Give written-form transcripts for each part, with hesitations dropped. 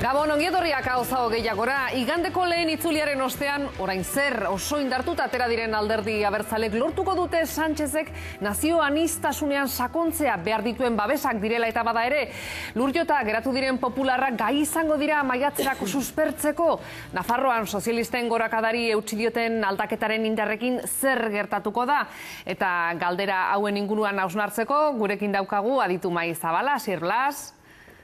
Gabon, ongietorriak hau gehiagora. Igandeko lehen itzuliaren ostean, orain zer oso indartuta atera diren alderdi abertzalek lortuko dute Sánchezek nazio aniztasunean sakontzea behar dituen babesak direla eta bada ere. Lurjota geratu diren popularrak gai izango dira maiatzerako suspertzeko. Nafarroan sozialisten gorakadari eutsi dioten aldaketaren indarrekin zer gertatuko da. Eta galdera hauen inguruan hausnartzeko, gurekin daukagu aditu Mai Zabala, Asier Blas,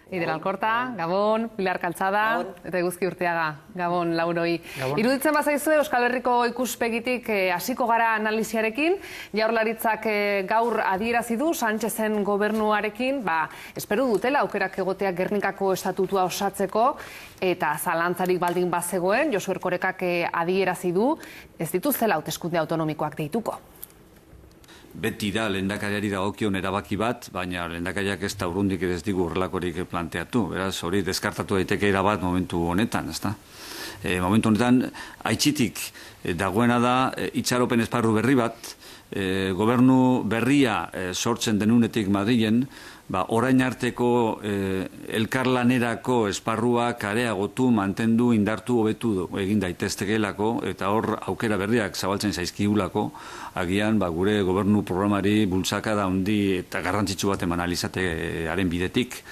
Ider Alkorta, Gabon, Pilar Kaltzada, eta Eguzki Urteaga, Gabon, lauroi. Iruditzen bazaizue Euskal Herriko ikuspegitik hasiko gara analiziarekin. Jaurlaritzak gaur adierazi du Sánchezen gobernuarekin, espero dutela aukerak egotea Gernikako estatutua osatzeko, eta zalantzarik baldin bazegoen, Josu Erkorekak adierazi du, ez dituztela hauteskunde autonomikoak deituko. Beti da lehendakariari dagokion erabaki bat, baina lehendakariak ez da urrundik ez digu horrelakorik planteatu. Beraz, hori deskartatu daiteke erabat momentu honetan, ezta? Momentu honetan, aitzitik dagoena da itxaropen esparru berri bat, gobernu berria sortzen denunetik Madrilen, orain arteko elkarlanerako esparruak areagotu, mantendu, indartu, hobetu egin daiteztekelako, eta hor aukera berriak zabaltzen zaizkigulako, agian gure gobernu programari bultzakada handi eta garrantzitsu bat eman alizatearen bidetik.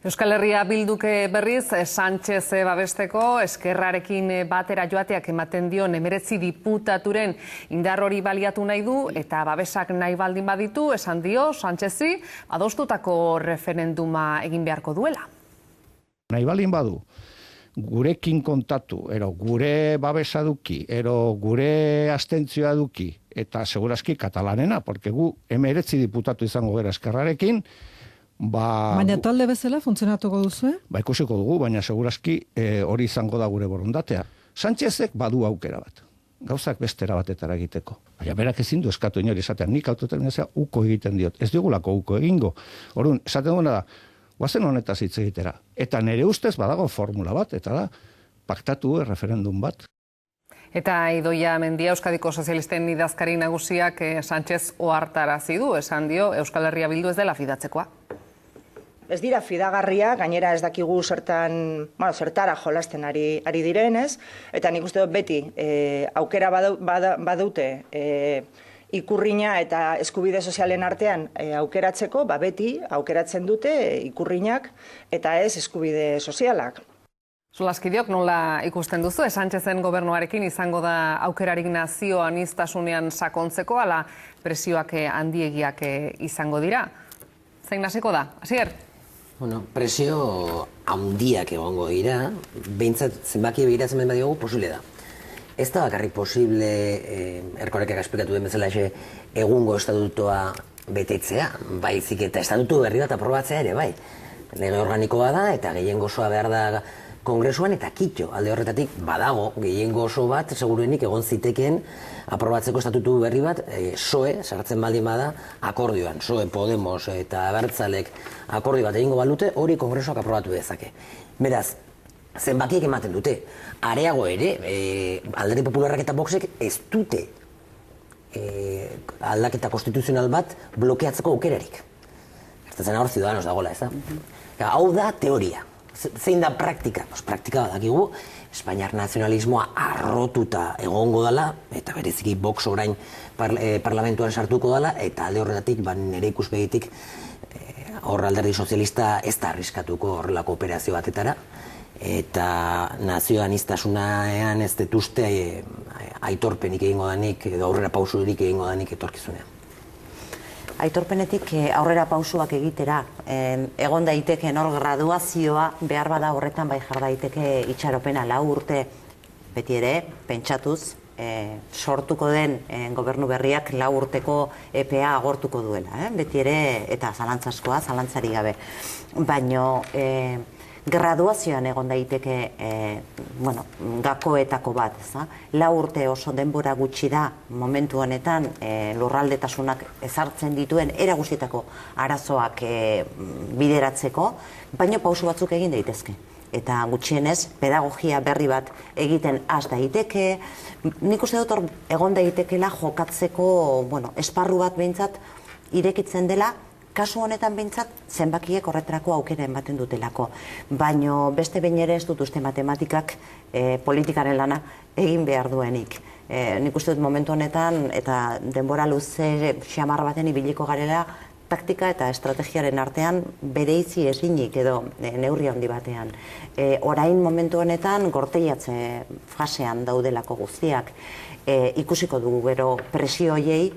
Euskal Herria Bilduke berriz, Sánchez babesteko, eskerrarekin batera joateak ematen dion 19 diputaturen indar hori baliatu nahi du, eta babesak nahi baldin baditu, esan dio, Sánchezi, adostutako referenduma egin beharko duela. Nahi baldin badu, gurekin kontatu, gure babesa duki, gure abstentzioa duki, eta segurazki katalanena, porque gu 19 diputatu izango gara eskerrarekin, baina talde bezala funtzionatuko duzu? Ikusiko dugu, baina segurazki hori izango da gure borondatea. Sánchezek badu aukera bat, gauzak bestera batetara egiteko. Baina berak ezin du eskatu inori esatean, nik autodeterminazioa uko egiten diot. Ez digulako uko egingo. Orduan, esaten duena da, guazen honetaz hitz egitera. Eta nire ustez badago formula bat, eta da, paktatu referendum bat. Eta Idoia Mendia, Euskadiko sozialisten idazkari nagusiak Sánchez ohartarazi du, esan dio, Euskal Herria Bildu ez dela fidatzekoa. Ez dira fidagarria, gainera ez dakigu zertara jolasten ari direnez, eta nik uste dut beti aukera badute ikurrina eta eskubide sozialen artean aukeratzeko, beti aukeratzen dute ikurrinak eta ez eskubide sozialak. Solaskideok nola ikusten duzu, Sánchezen gobernuarekin izango da aukerarik nazio aniztasunean sakontzeko, ala presioak handiegiak izango dira. Zein hasiko da? Asier? Presio handiak egongo dira, behintzat zenbaki begiratzen behar diogu posible da. Ez da bakarrik posible, Erkorekak esplikatu den bezala egungo estatutua betetzea, baizik eta estatutu berri bat aprobatzea ere, bai. Lege organikoa da eta gehiengo osoa behar da Kongresuan eta kitxo, alde horretatik badago, gehiengo oso bat, seguruenik egon zitekeen aprobatzeko estatutu berri bat, PSOE, sartzen baldin bada, akordioan, PSOE, Podemos eta Abertzalek akordio bat egingo balute, hori Kongresuak aprobatu dezake. Beraz, zenbakiek ematen dute, areago ere, Alderdi Popularrak eta Voxek ez dute aldaketa konstituzional bat blokeatzeko aukerarik. Gertatzen hor Ciudadanos dagoela, ez da? Hau da teoria. Zein da praktika? Praktika badakigu, Espainiar nazionalismoa arrotuta egongo dela, eta bereziki Vox orain parlamentuan sartuko dela, eta alde horretatik, nire ikuspegitik, hor alderdi sozialista ez da arriskatuko horrelako operazio batetara, eta nazio aniztasunean ez detuzte aitorpenik egingo danik, edo aurrera pausurik egingo danik etorkizunean. Aitorpenetik aurrera pausuak egitera, egon daiteken hor graduazioa behar bada horretan bai jar daiteke itxaropena 4 urte, beti ere, pentsatuz, sortuko den gobernu berriak 4 urteko EPA agortuko duela, beti ere, eta zalantzaskoa, zalantzari gabe. Baino, graduazioan egon daiteke gakoetako bat, 4 urte oso denbora gutxi da momentu honetan lurraldetasunak ezartzen dituen era guztietako arazoak bideratzeko, baina pausu batzuk egin daitezke. Eta gutxienez, pedagogia berri bat egiten has daiteke, nik uste dut hor egon daitekeela jokatzeko esparru bat behintzat irekitzen dela kasu honetan behintzat zenbakiek horretarako aukera ematen dutelako. Baino beste behin ere ez dut uste matematikak politikaren lana egin behar duenik. Nik uste dut momentu honetan eta denbora luze xamar baten ibiliko garela taktika eta estrategiaren artean bereizi ezinik edo neurri handi batean. Orain momentu honetan gorteiatze fasean daudelako guztiak. Ikusiko dugu gero presio hoiei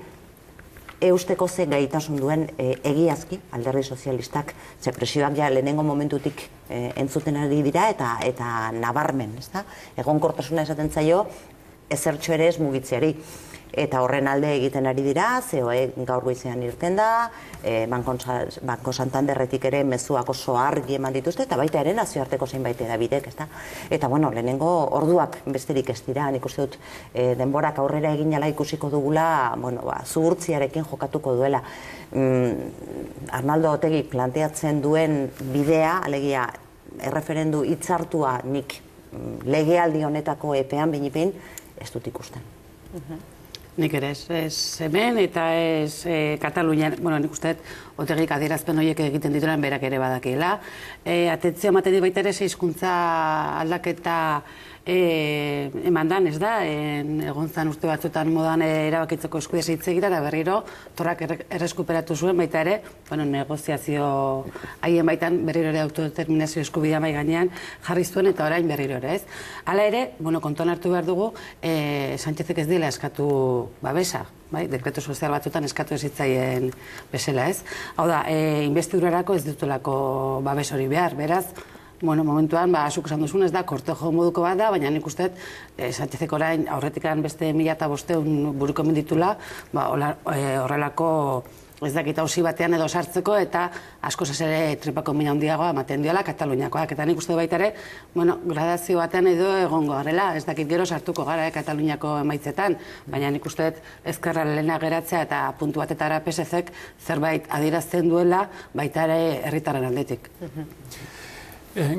eusteko ze gaitasun duen egiazki alderdi sozialistak, ze presioak ja lehenengo momentutik entzuten ari dira eta nabarmen, ezta? Egonkortasuna esaten zaio ezertxo ere ez mugitzeari. Eta horren alde egiten ari dira, COE gaur goizean irten da, Banko Santanderretik ere mezuak oso argi eman dituzte, eta baita ere nazioarteko zeinbait edabidek, ezta? Eta bueno, lehenengo orduak besterik ez dira, nik uste dut denborak aurrera egin ala ikusiko dugula, bueno, zuhurtziarekin jokatuko duela. Arnaldo Otegi planteatzen duen bidea, alegia erreferendu hitzartua nik legealdi honetako epean behin ez dut ikusten. Nik ere ez hemen eta ez Katalunian, bueno, nik uste Otegik adierazpen horiek egiten dituelan berak ere badakiela. Atentzio ematen dit baita ere hizkuntza aldaketa eman dan, ez da? Egon zan uste batzuetan modan erabakitzeko eskubidez hitz egitea eta berriro torrak erreskuperatu zuen baita ere, bueno, negoziazio haien baitan berriro ere autodeterminazio eskubidea mai gainean jarri zuen eta orain berriro ere, ez? Hala ere, bueno, kontuan hartu behar dugu, Sánchezek ez dela eskatu babesa, bai, dekretu sozial batzutan eskatu ez hitzaien bezala, ez? Hau da, investidurarako ez dutulako babes hori behar, beraz, bueno, momentuan, zuk esan duzun ez da, kortejo moduko bat da, baina nik uste, Sánchezek orain aurretikan beste 1500 buruko menditula, horrelako ez dakit auzi batean edo sartzeko eta askoz ez ere tripako mina handiagoa ematen diola Kataluniakoak. Eta nik uste baita ere, bueno, gradazio batean edo egongo garela, ez dakit gero sartuko gara Kataluniako emaitzetan, baina nik uste ezkerra lehena geratzea eta puntu batetara PSZ-ek zerbait adierazten duela baita ere herritarren aldetik.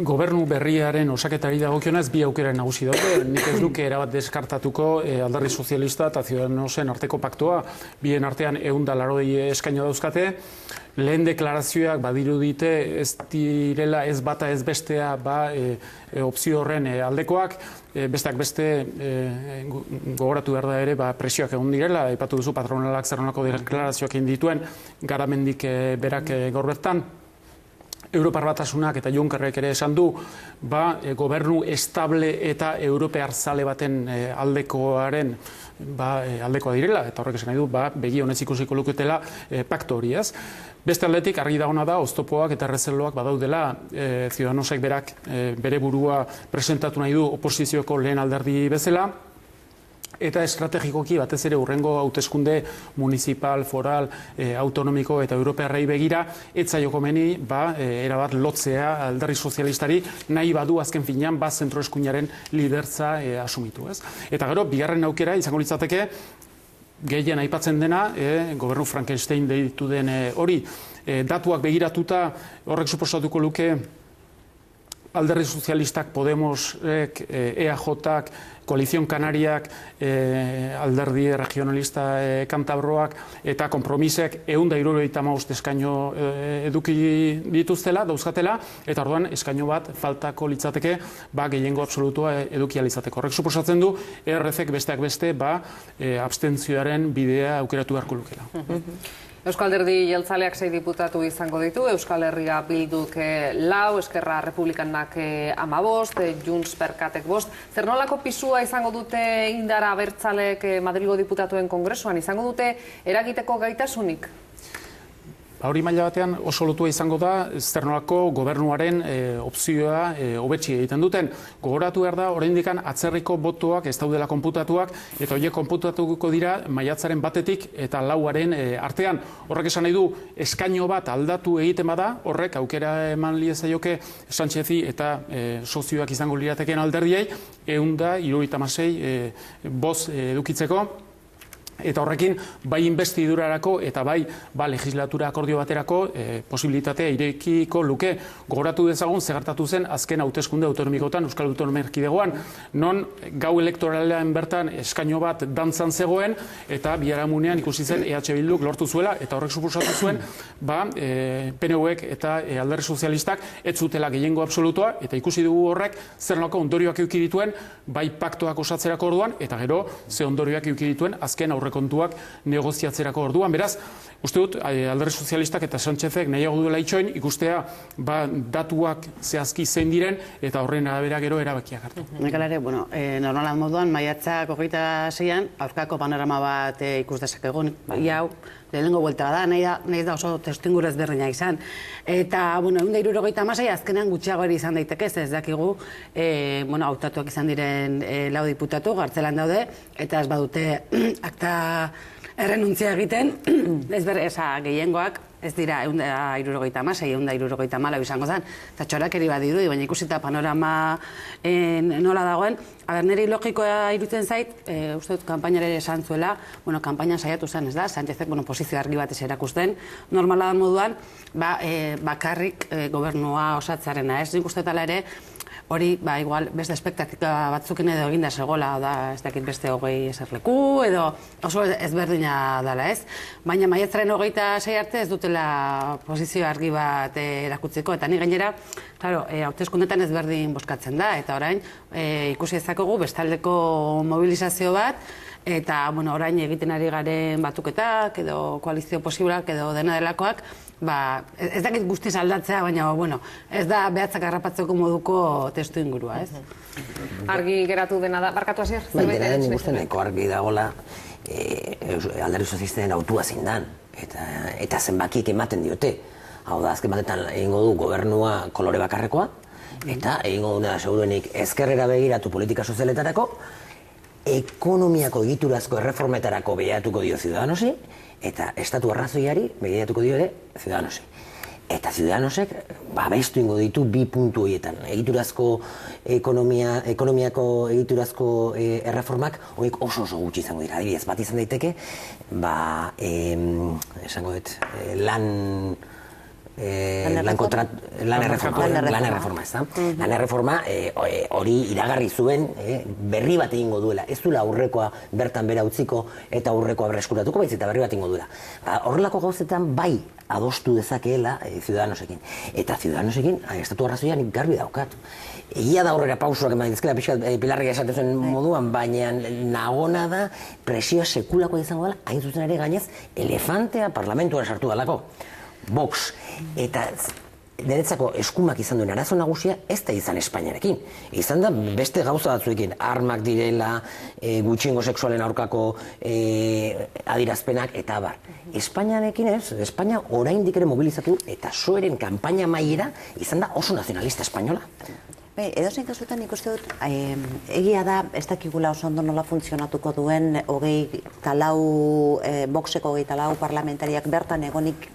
Gobernu berriaren osaketari dagokionez bi aukera nagusi daude. Nik ez duke erabat deskartatuko alderdi sozialista eta Ciudadanosen arteko paktua. Bien artean 180 eskaino dauzkate. Lehen deklarazioak badirudite ez direla ez bata ez bestea opzio horren aldekoak. Besteak beste gogoratu behar da ere presioak egon direla. Aipatu duzu patronalak zer nolako deklarazioak egin dituen garamendik berak gaur bertan. Europar Batasunak eta Junckerrek ere esan du, gobernu estable eta europear zale baten aldekoaren aldekoa direla, eta horrek esan nahi du, begi honez ikusiko luketela pakto hori, ez? Beste aldetik, argi dagoena da, oztopoak eta errezeloak badaudela, Ciudadanosek berak bere burua presentatu nahi du oposizioko lehen alderdi bezala, eta estrategikoki batez ere hurrengo hauteskunde municipal, foral, autonomiko eta europearrei begira, etzaio komeni, erabat lotzea alderdi sozialistari nahi badu azken finean, zentroeskuinaren lidertza asumitu, ez? Eta gero, bigarren aukera izango litzateke, gehien aipatzen dena, gobernu Frankenstein deitu den hori, datuak begiratuta horrek suposatuko luke alderdi sozialistak, Podemosek, EAJak, Koalizion Kanariak, alderdi regionalista Kantabroak eta Kompromisek 175 eskaino eduki dituztela, dauzkatela, eta orduan eskaino bat faltako litzateke gehiengo absolutua eduki alizateko. Horrek suposatzen du, ERZ-ek besteak beste abstentzioaren bidea aukeratu beharko lukela. Euskal Alderdi Jeltzaleak 6 diputatu izango ditu, Euskal Herria Bilduk 4, Eskerra Republikanak 15, Junts per Katek 5. Zer nolako pisua izango dute indar abertzalek Madrilgo diputatuen kongresuan? Izango dute eragiteko gaitasunik? Hori maila batean oso lotua izango da, zer nolako gobernuaren opzioa hobetsi egiten duten. Gogoratu behar da, oraindikan atzerriko botoak ez daudela konputatuak, eta horiek konputatuko dira maiatzaren 1 eta 4 artean. Horrek esan nahi du, eskaino bat aldatu egiten bada, horrek aukera eman liezaioke Sánchezi eta sozioak izango lirateken alderdiei, 176 boz edukitzeko. Eta horrekin, bai investidurarako eta bai legislatura akordio baterako posibilitatea irekiko luke. Gogoratu dezagun, zegartatu zen azken hauteskunde autonomikotan, Euskal Autonomia Erkidegoan, non gau elektoralean bertan eskaino bat dantzan zegoen, eta biharamunean ikusi zen EH Bilduk lortu zuela, eta horrek suposatu zuen, PNVek eta Alderdi Sozialistak ez zutela gehiengo absolutoa, eta ikusi dugu horrek zer nolako ondorioak eduki dituen, bai paktoak osatzerako orduan, eta gero ze ondorioak eduki dituen azken aurrekontuak negoziatzerako orduan. Beraz, uste dut, Alderdi Sozialistak eta Sánchezek nahiago duela itxoin, ikustea datuak zehazki zein diren, eta horren arabera gero erabakiak hartu. Nekalare, normalan moduan, maiatzak 26an, aurkako panorama bat ikus dezakegu. Iau, lehenengo buelta bada, nahi da oso testuinguru ezberdina izan. Eta, 176, azkenean gutxiago ere izan daiteke, ez dakigu, hautatuak izan diren 4 diputatu, gartzelan daude, eta ez badute akta errenuntzia egiten, gehiengoak, ez dira 176, 174 izango zen, eta txorakeri bat dirudi, baina ikusita panorama nola dagoen. Niri logikoa irutzen zait, uste dut kanpainare esan zuela, kanpainan saiatu zen, ez da, Sánchezek posizio argi bat ez erakusten, normala da moduan, bakarrik gobernua osatzarena, ez nik uste tala ere, hori, igual, beste espektatika batzukin edo eginda segola, ez dakit beste 20 eserleku, edo oso ezberdina dela, ez? Baina maiatzaren 26 arte ez dutela posizio argi bat erakutzeko, eta ni gainera, hauteskundetan ezberdin bozkatzen da, eta orain ikusi ezakogu bestaldeko mobilizazio bat, eta orain egiten ari garen batuketak, edo koalizio posibleak, edo dena delakoak, ez dakit guztiz aldatzea, baina, ez da behatzak harrapatzeko moduko testu ingurua, ez? Argi geratu dena da, barkatu hasier? Dena den ikusten nahiko argi dagoela Alderdi Sozialistaren autua zein dan, eta zenbakiek ematen diote. Hau da, azken batetan egingo du gobernua kolore bakarrekoa, eta egingo duna seguruenik ezkerrera begiratu politika sozialetarako, ekonomiako egiturazko erreformetarako begiratuko dio Ciudadanosi, eta estatu arrazoiari begiratuko dio ere Ciudadanosi. Eta Ciudadanosek babestu ingo ditu 2 puntu horietan. Egiturazko ekonomiako egiturazko erreformak horiek oso gutxi izango dira. Adibidez, bat izan daiteke, esango dut, lan erreforma, ez da? Lan erreforma hori iragarri zuen berri bat egingo duela. Ez duela aurrekoa bertan bera utziko eta aurrekoa berreskuratuko, baiz eta berri bat egingo duela. Horrelako gauzetan bai adostu dezakeela Ciudadanosekin. Eta Ciudadanosekin, estatu arrazoia nik garbi daukat. Egia da aurrera pausoak eman dizkela Pilarrik esaten zuen moduan, baina nagona da presioa sekulakoa izango dela, hain zuzen ere gainez, elefantea parlamentuan sartu dalako. Vox, eta niretzako eskumak izan duen arazo nagusia ez da izan Espainiarekin. Izan da beste gauza batzuekin, armak direla, gutxiengo sexualen aurkako adirazpenak, eta abar. Espainiarekin ez, Espainia oraindik ere mobilizatu eta soeren kanpaina maiera izan da oso nazionalista espainola. Edozein kasutan ikuste dut, egia da, ez dakigula oso ondo nola funtzionatuko duen Voxeko 24 parlamentariak bertan egonik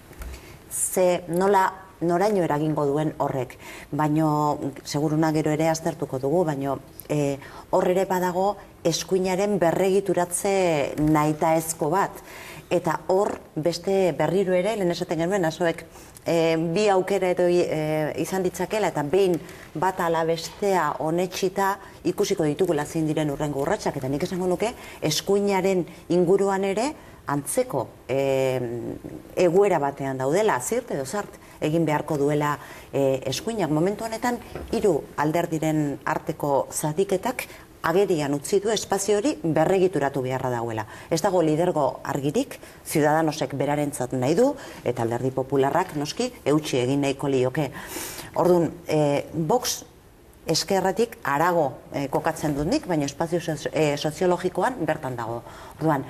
noraino eragingo duen horrek, baino, seguruna gero ere aztertuko dugu, baino hor ere badago eskuinaren berregituratze nahitaezko bat, eta hor beste berriro ere, lehen esaten genuen, azoek bi aukera edo izan ditzakela, eta behin bat ala bestea honetxita ikusiko ditugula zein diren urrengo urratsak, eta nik esango nuke eskuinaren inguruan ere antzeko egoera batean daudela, zirt edo zart egin beharko duela eskuinak. Momentu honetan, 3 alderdiren arteko zadiketak agerian utzi du espazio hori berregituratu beharra dagoela. Ez dago lidergo argirik, Ciudadanosek berarentzat nahi du, eta Alderdi Popularrak noski eutsi egin nahiko lioke. Orduan, Vox eskerratik arago kokatzen dut nik, baina espazio soziologikoan bertan dago. Orduan,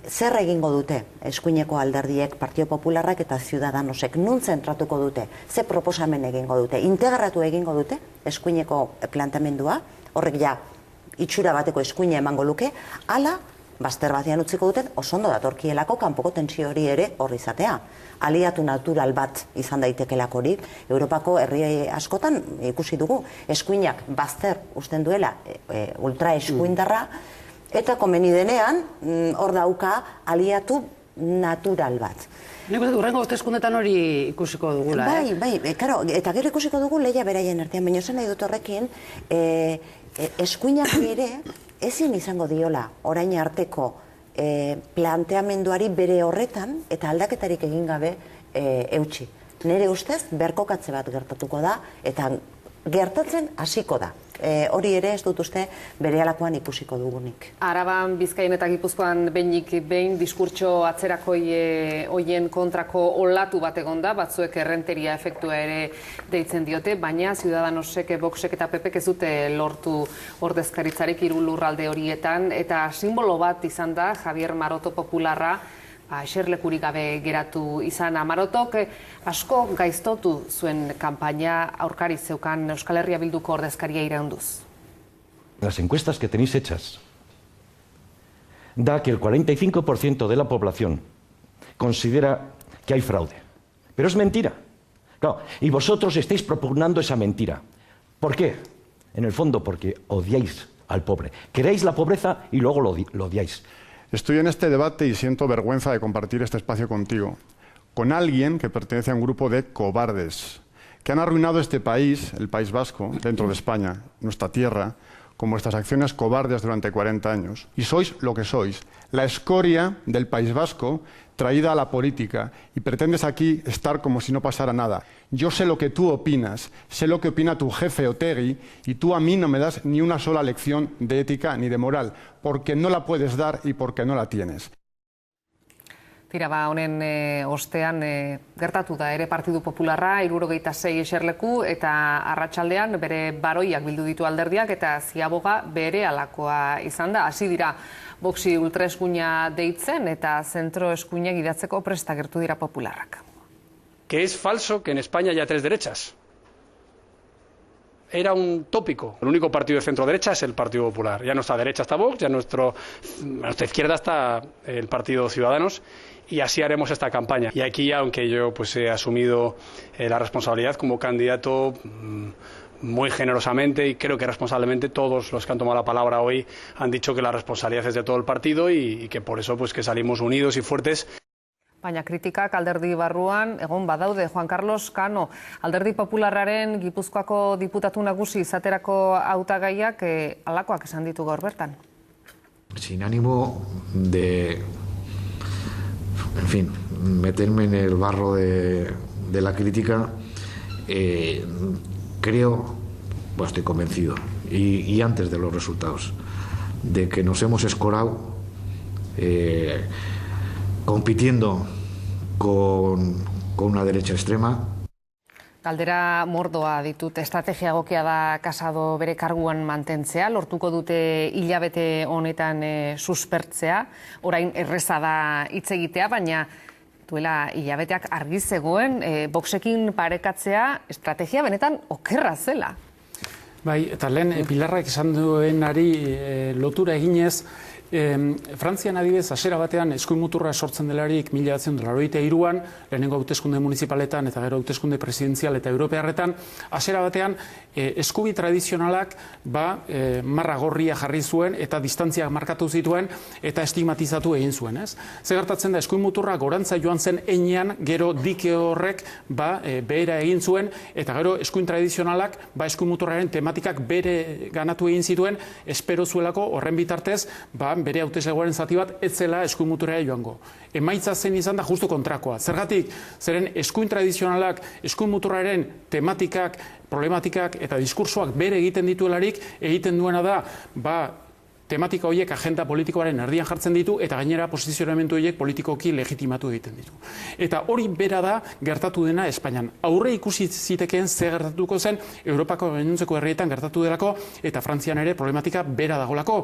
zer egingo dute eskuineko alderdiek, Partio Popularrak eta Ciudadanosek? Nun zentratuko dute? Ze proposamen egingo dute? Integratu egingo dute eskuineko planteamendua? Horrek ja, itxura bateko eskuina emango luke, ala, bazter batean utziko duten, oso ondo datorkielako kanpoko tentsio hori ere hor izatea. Aliatu natural bat izan daitekelako hori, Europako herri askotan ikusi dugu, eskuinak bazter usten duela ultra eskuindarra, Eta komeni denean, hor dauka aliatu natural bat. Nik uste urrengo hauteskundetan hori ikusiko dugula, Bai, karo, eta gero ikusiko dugu lehia beraien artean, baina esan nahi dut horrekin, eskuinak ere ezin izango diola orain arteko planteamenduari bere horretan eta aldaketarik egin gabe eutsi. Nire ustez, berkokatze bat gertatuko da, eta gertatzen hasiko da. Hori ere ez dut uste bere alakoan ikusiko dugunik. Araban, Bizkaian eta Gipuzkoan behin diskurtso atzerakoi hoien kontrako olatu bat egon da, batzuek errenteria efektua ere deitzen diote, baina Ciudadanosek, Voxek eta PPek ez dute lortu ordezkaritzarik 3 lurralde horietan, eta simbolo bat izan da Javier Maroto popularra, eserlekurik gabe geratu izana. Marotok asko gaiztotu zuen kanpaina aurkari zeukan Euskal Herria Bilduko ordezkaria iraunduz. Las encuestas que tenéis hechas da que el 45% de la población considera que hay fraude. Pero es mentira. Claro, y vosotros estáis propugnando esa mentira. ¿Por qué? En el fondo porque odiáis al pobre. Queréis la pobreza y luego lo odiáis. Estoy en este debate y siento vergüenza de compartir este espacio contigo, con alguien que pertenece a un grupo de cobardes, que han arruinado este país, el País Vasco, dentro de España, nuestra tierra, con vuestras acciones cobardes durante 40 años. Y sois lo que sois, la escoria del País Vasco traída a la política, y pretendes aquí estar como si no pasara nada. Yo sé lo que tú opinas, sé lo que opina tu jefe Otegi, y tú a mí no me das ni una sola lección de ética ni de moral, porque no la puedes dar y porque no la tienes. Tira, honen ostean gertatu da ere Partidu Popularra 76 eserleku eta arratsaldean bere baroiak bildu ditu alderdiak eta ziaboga bere alakoa izan da. Hasi dira Voxi ultraeskuina deitzen eta zentroeskuina gidatzeko presta gertu dira popularrak. Que es falso que en España haya 3 derechas. Era un tópico. El único partido de centro-derecha es el Partido Popular. Ya nuestra derecha está Vox, ya nuestra izquierda está el Partido Ciudadanos, y así haremos esta campaña. Y aquí, aunque yo pues he asumido la responsabilidad como candidato muy generosamente y creo que responsablemente, todos los que han tomado la palabra hoy han dicho que la responsabilidad es de todo el partido y que por eso pues que salimos unidos y fuertes. Baina kritikak alderdi barruan egon badaude. Juan Carlos Cano, alderdi popularraren Gipuzkoako diputatu nagusi izaterako hautagaiak alakoak esan ditu gaur bertan. Sin ánimo de, en fin, meterme en el barro de la crítica, creo, bueno, estoy convencido, y antes de los resultados, de que nos hemos escorado compitiendo con una derecha extrema. Galdera mordoa ditut, estrategia egokia da Casado bere karguan mantentzea, lortuko dute hilabete honetan suspertzea, orain erreza da hitz egitea, baina duela hilabeteak argi zegoen, Voxekin parekatzea estrategia benetan okerra zela. Bai, eta lehen Pilarrak esan duenari lotura eginez, Frantzian adibidez, hasiera batean eskuin muturra sortzen delarik 1983an, lehenengo hauteskunde municipaletan eta gero hauteskunde presidenzial eta europearretan, hasiera batean eskubi tradizionalak marra gorria jarri zuen eta distantziak markatu zituen eta estigmatizatu egin zuen, ez? Ze gertatzen da, eskuin muturra gorantza joan zen heinean, gero dike horrek behera egin zuen eta gero eskuin tradizionalak eskuin muturraren tematikak bere ganatu egin zituen, espero zuelako horren bitartez, bere hauteslegoaren zati bat ez zela eskuin muturrera joango. Emaitza zen izan da justu kontrakoa. Zergatik, zeren eskuin tradizionalak, eskuin muturraren tematikak, problematikak eta diskursoak bere egiten dituelarik, egiten duena da, tematika horiek agenda politikoaren erdian jartzen ditu eta gainera posizionamendu horiek politikoki legitimatu egiten ditu. Eta hori bera da gertatu dena Espainian. Aurre ikusi zitekeen ze gertatuko zen Europako gainontzeko herrietan gertatu delako eta Frantzian ere problematika bera dagolako.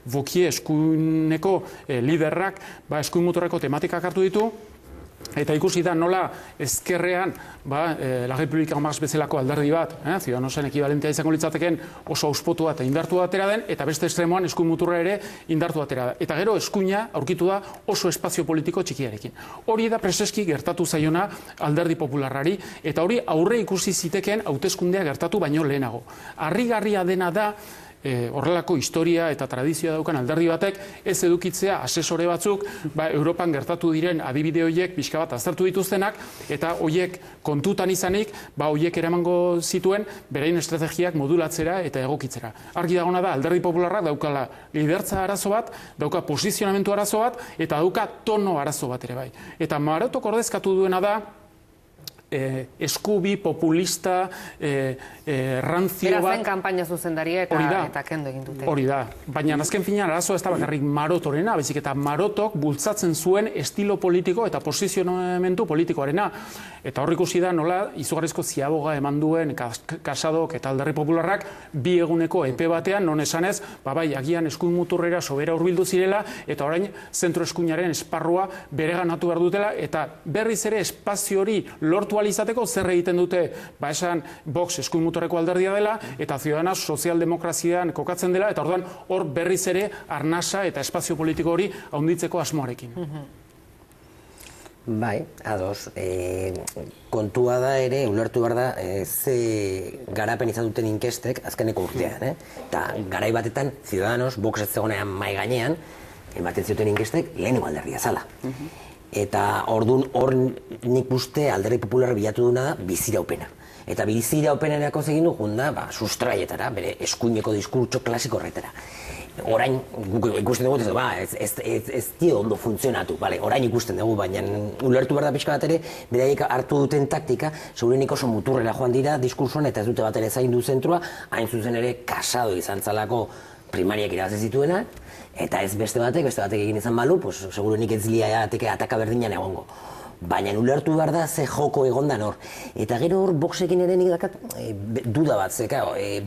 Voxi eskuineko liderrak eskuin muturreko tematikak hartu ditu, eta ikusi da nola ezkerrean La República Más bezalako alderdi bat, Ciudadanosen ekibalentea izango litzateken oso auspotua eta indartu atera den, eta beste estremoan eskuin muturra ere indartu atera da. Eta gero eskuina aurkitu da oso espazio politiko txikiarekin. Hori da preseski gertatu zaiona alderdi popularrari, eta hori aurre ikusi zitekeen hauteskundea gertatu baino lehenago. Harrigarria dena da, horrelako historia eta tradizioa daukan alderdi batek ez edukitzea asesore batzuk Europan gertatu diren adibide horiek pixka bat aztertu dituztenak eta horiek kontutan izanik horiek eramango zituen berein estrategiak modulatzera eta egokitzera. Argi dagona da alderdi popularrak daukala lidertza arazo bat, dauka posizionamentu arazo bat eta dauka tono arazo bat ere bai. Eta Marotok ordezkatu duena da eskubi, populista, ranzio bat... Beraz den kanpaina zuzendaria eta kendo egin dute. Hori da. Baina azken finean arazoa ez da bakarrik Marotorena, baizik eta Marotok bultzatzen zuen estilo politiko eta posizionamentu politikoarena. Eta hor ikusi da nola izugarrizko ziaboga eman duen Casadok eta Alderdi Popularrak bi eguneko epe batean, non esanez, bai, agian eskuin muturrera sobera hurbildu zirela eta orain zentro eskuinaren esparrua bereganatu behar dutela eta berriz ere espazio hori lortu izateko zer egiten dute, esan Vox eskuin muturreko alderdia dela eta Ciudadanos sozialdemokrazian kokatzen dela eta orduan hor berriz ere arnasa eta espazio politiko hori haunditzeko asmoarekin. Bai, ados. Kontua da ere, ulertu behar da, ze garapen izan duten inkestek azkeneko urtean. Eta garai batetan, Ciudadanos, Vox ez zegoenean mai gainean, ematen zioten inkestek lehenengo alderdia zala. Eta orduan hor nik uste Alderdi Popular bilatu duna da biziraupena. Eta biziraupenerako egin du junda sustraietara, bere eskuineko diskurtso klasiko horretara. Orain ikusten dugu, ez dio ondo funtzionatu, orain ikusten dugu, baina ulertu behar da pixka bat ere, beraiek hartu duten taktika, segurenik oso muturrera joan dira diskursoan eta ez dute bat ere zaindu zentrua, hain zuzen ere Casado izan zalako primariak irabazi zituena, eta ez beste batek egin izan balu, segurenik ez liateke ataka berdinan egongo. Baina ulertu behar da ze joko egondan hor. Eta gero hor Voxekin ere nik dakat duda bat, zeka,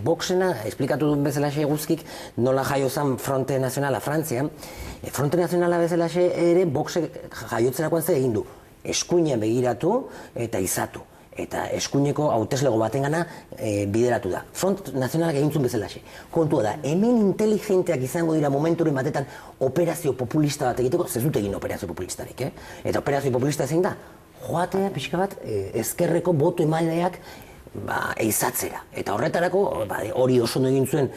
Voxena, esplikatu duen bezalaxe guzkik, nola jaio zen Fronte Nazionala Frantzian, Fronte Nazionala bezalaxe ere Voxek jaiotzerakoan ze egin du, eskuinean begiratu eta izatu. Eta eskuineko hauteslego batengana bideratu da. Front Nazionalak egintzun bezalaxe. Kontua da, hemen inteligenteak izango dira momenturen batetan operazio populista bat egiteko, ez dut egin operazio populistarik, Eta operazio populista zein da, joatea pixka bat ezkerreko boto emaileak eizatzera. Eta horretarako hori oso egin zuen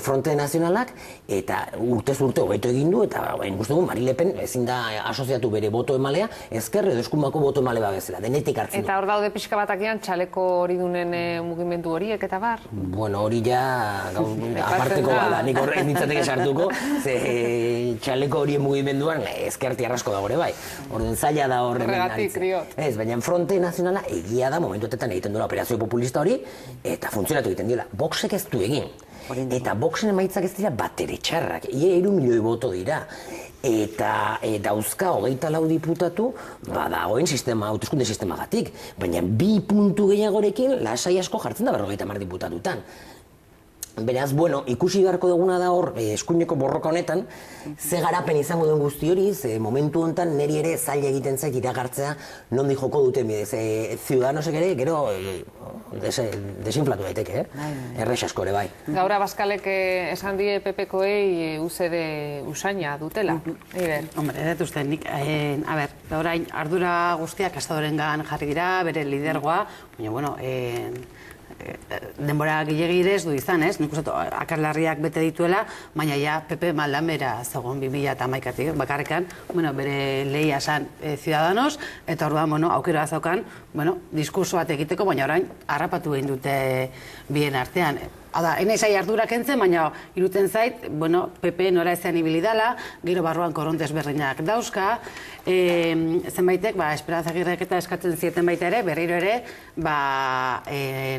Fronte Nazionalak eta urtez urte hobeto egin du eta ikusten dugu Marine Le Pen ezin da asoziatu bere boto emalea ezker edo eskumako boto emale bezala, denetik hartzen du. Eta hor daude pixka batakian txaleko hori dunen mugimendu horiek eta bar? Bueno, hori ja aparteko bada, nik horren nintzateke sartuko, ze txaleko horien mugimenduan ezkerti arrasko da gore bai. Orduan zaila da horren aritzen. Ez, baina Fronte Nazionala egia da momentuetan egiten duela operazio populista hori eta funtzionatu egiten diola. Voxek ez du egin. Eta Voxen emaitzak ez dira batere txarrak. Ia 3 milioi boto dira. Eta dauzka 24 diputatu dagoen hauteskunde sistemagatik. Baina 2 puntu gehiagorekin lasai asko jartzen da 50 diputatutan. Beraz, ikusi beharko duguna da hor, eskuineko borroka honetan, ze garapen izango duen guzti hori, ze momentu honetan niri ere zaila egiten zait iragartzea nondi joko dute, ze Ciudadanosek ere, gero desinflatu daiteke, errex asko ere bai. Gaur Abaskalek esan die PPkoei UCD usaina dutela. Hombre, edat uste, nik, orain ardura guztiak Casadorengan jarri dira, bere lidergoa, baina, denbora gehiagirez du izan, nik uste akarlarriak bete dituela, baina ja PP maldan bera zegoen 2011-tik, bakarrikan, bere lehia esan Ciudadanos, eta orduan, aukera zaukan, diskurso bat egiteko, baina orain harrapatu egin dute bien artean. Hada, enaiz ardura kentzen, baina iruten zait, PP nora ezean ibili dala, gero barruan korrontes berdinak dauzka, zenbaitek, Esperanza Agirrek eta eskatzen zieten baita ere, berriro ere,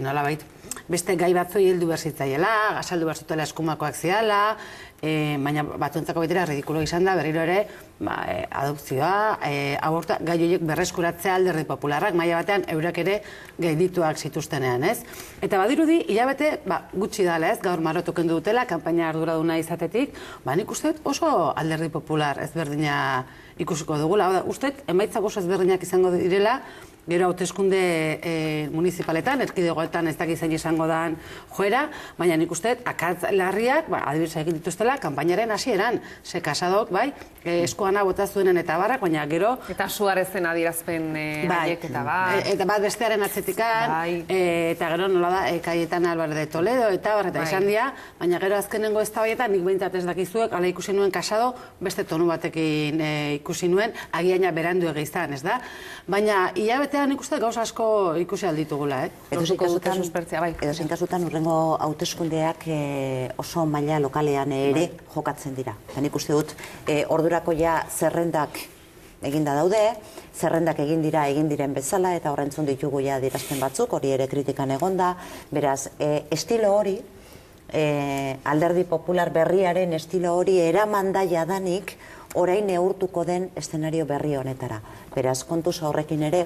nolabait, beste gai batzoi heldu berzitzaiela, azaldu berzutela eskumakoak ziala, baina batzuentzako baitera ridikulo izan da, berriro ere, adopzioa, abortua, gai horiek berreskuratzea Alderdi Popularrak, maila batean eurak ere gaindituak zituztenean, ez? Eta badirudi, hilabete, gutxi dala, ez? Gaur Marotok kendu dutela, kanpaina arduraduna izatetik, nik uste oso Alderdi Popular ezberdina ikusiko dugula. Uste, emaitzak oso ezberdinak izango direla, gero hauteskunde municipaletan, erkidegoetan ez dakit zein izango dan joera, baina nik uste akatz larriak, adibidez egin dituztela, kanpainaren hasieran, ze Casadok, bai, eskuana bota zuenen eta barrak, baina gero... Eta Suarezen adierazpen haiek eta bai. Eta bat bestearen atzetikan, eta gero nola da, Cayetana Álvarez de Toledo, eta barra eta izan dira, baina gero azkenengo eztabaidetan nik behintzat ez dakizuek, ala ikusi nuen Casado, beste tonu batekin ikusi nuen, agiaina berandu egizan, ez da? Baina hilabetean ikuste gauza asko ikusi alditugula, Edozein kasutan urrengo hauteskundeak oso maila lokalean ere jokatzen dira. Nik uste dut, ordurako ja zerrendak eginda daude, zerrendak egin diren bezala, eta horrentzun ditugu ja adierazpen batzuk, hori ere kritikan egonda, beraz, estilo hori, Alderdi Popular berriaren estilo hori eramanda jadanik orain neurtuko den eszenario berri honetara. Beraz, kontuz horrekin ere,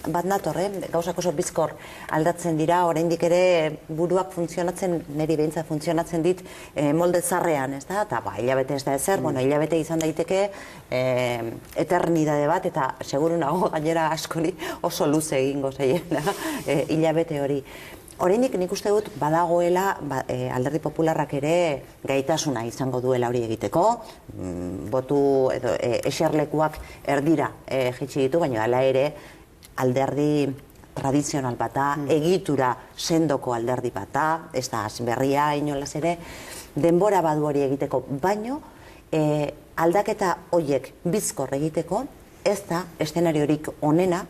bat nator, gauzak oso bizkor aldatzen dira, oraindik ere buruak funtzionatzen, niri behintzat funtzionatzen dit molde zarrean, ez da? Eta hilabete ez da ezer, hilabete izan daiteke eternidade bat, eta seguru nago gainera askori oso luze egingo zeiena hilabete hori. Oraindik nik uste dut badagoela Alderdi Popularrak ere gaitasuna izango duela hori egiteko, botu edo eserlekuak erdira jaitsi ditu, baina hala ere alderdi tradizional bata, egitura sendoko alderdi bata, ez da berria inolaz ere, denbora badu hori egiteko, baino aldaketa horiek bizkor egiteko, ez da eszenariorik onena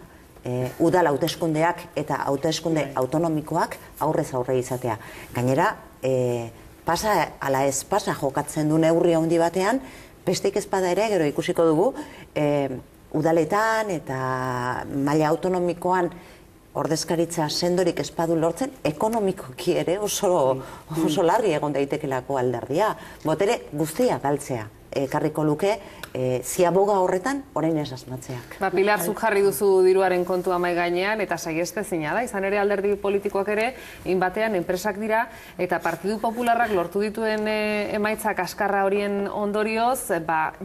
udal hauteskundeak eta hauteskunde autonomikoak aurrez aurre izatea. Gainera, pasa ala ez pasa jokatzen du neurri handi batean, besteik ezpada ere, gero ikusiko dugu, udaletan eta maila autonomikoan ordezkaritza sendorik espadu lortzen, ekonomikoki ere oso larri egon daitekelako alderdia. Botere guztia galtzea ekarriko luke ziaboga horretan orain ez asmatzeak. Pilar, zuk jarri duzu diruaren kontua mahai gainean, eta saieste zina da, izan ere alderdi politikoak ere, batean enpresak dira, eta Partidu Popularrak lortu dituen emaitzak askarra horien ondorioz,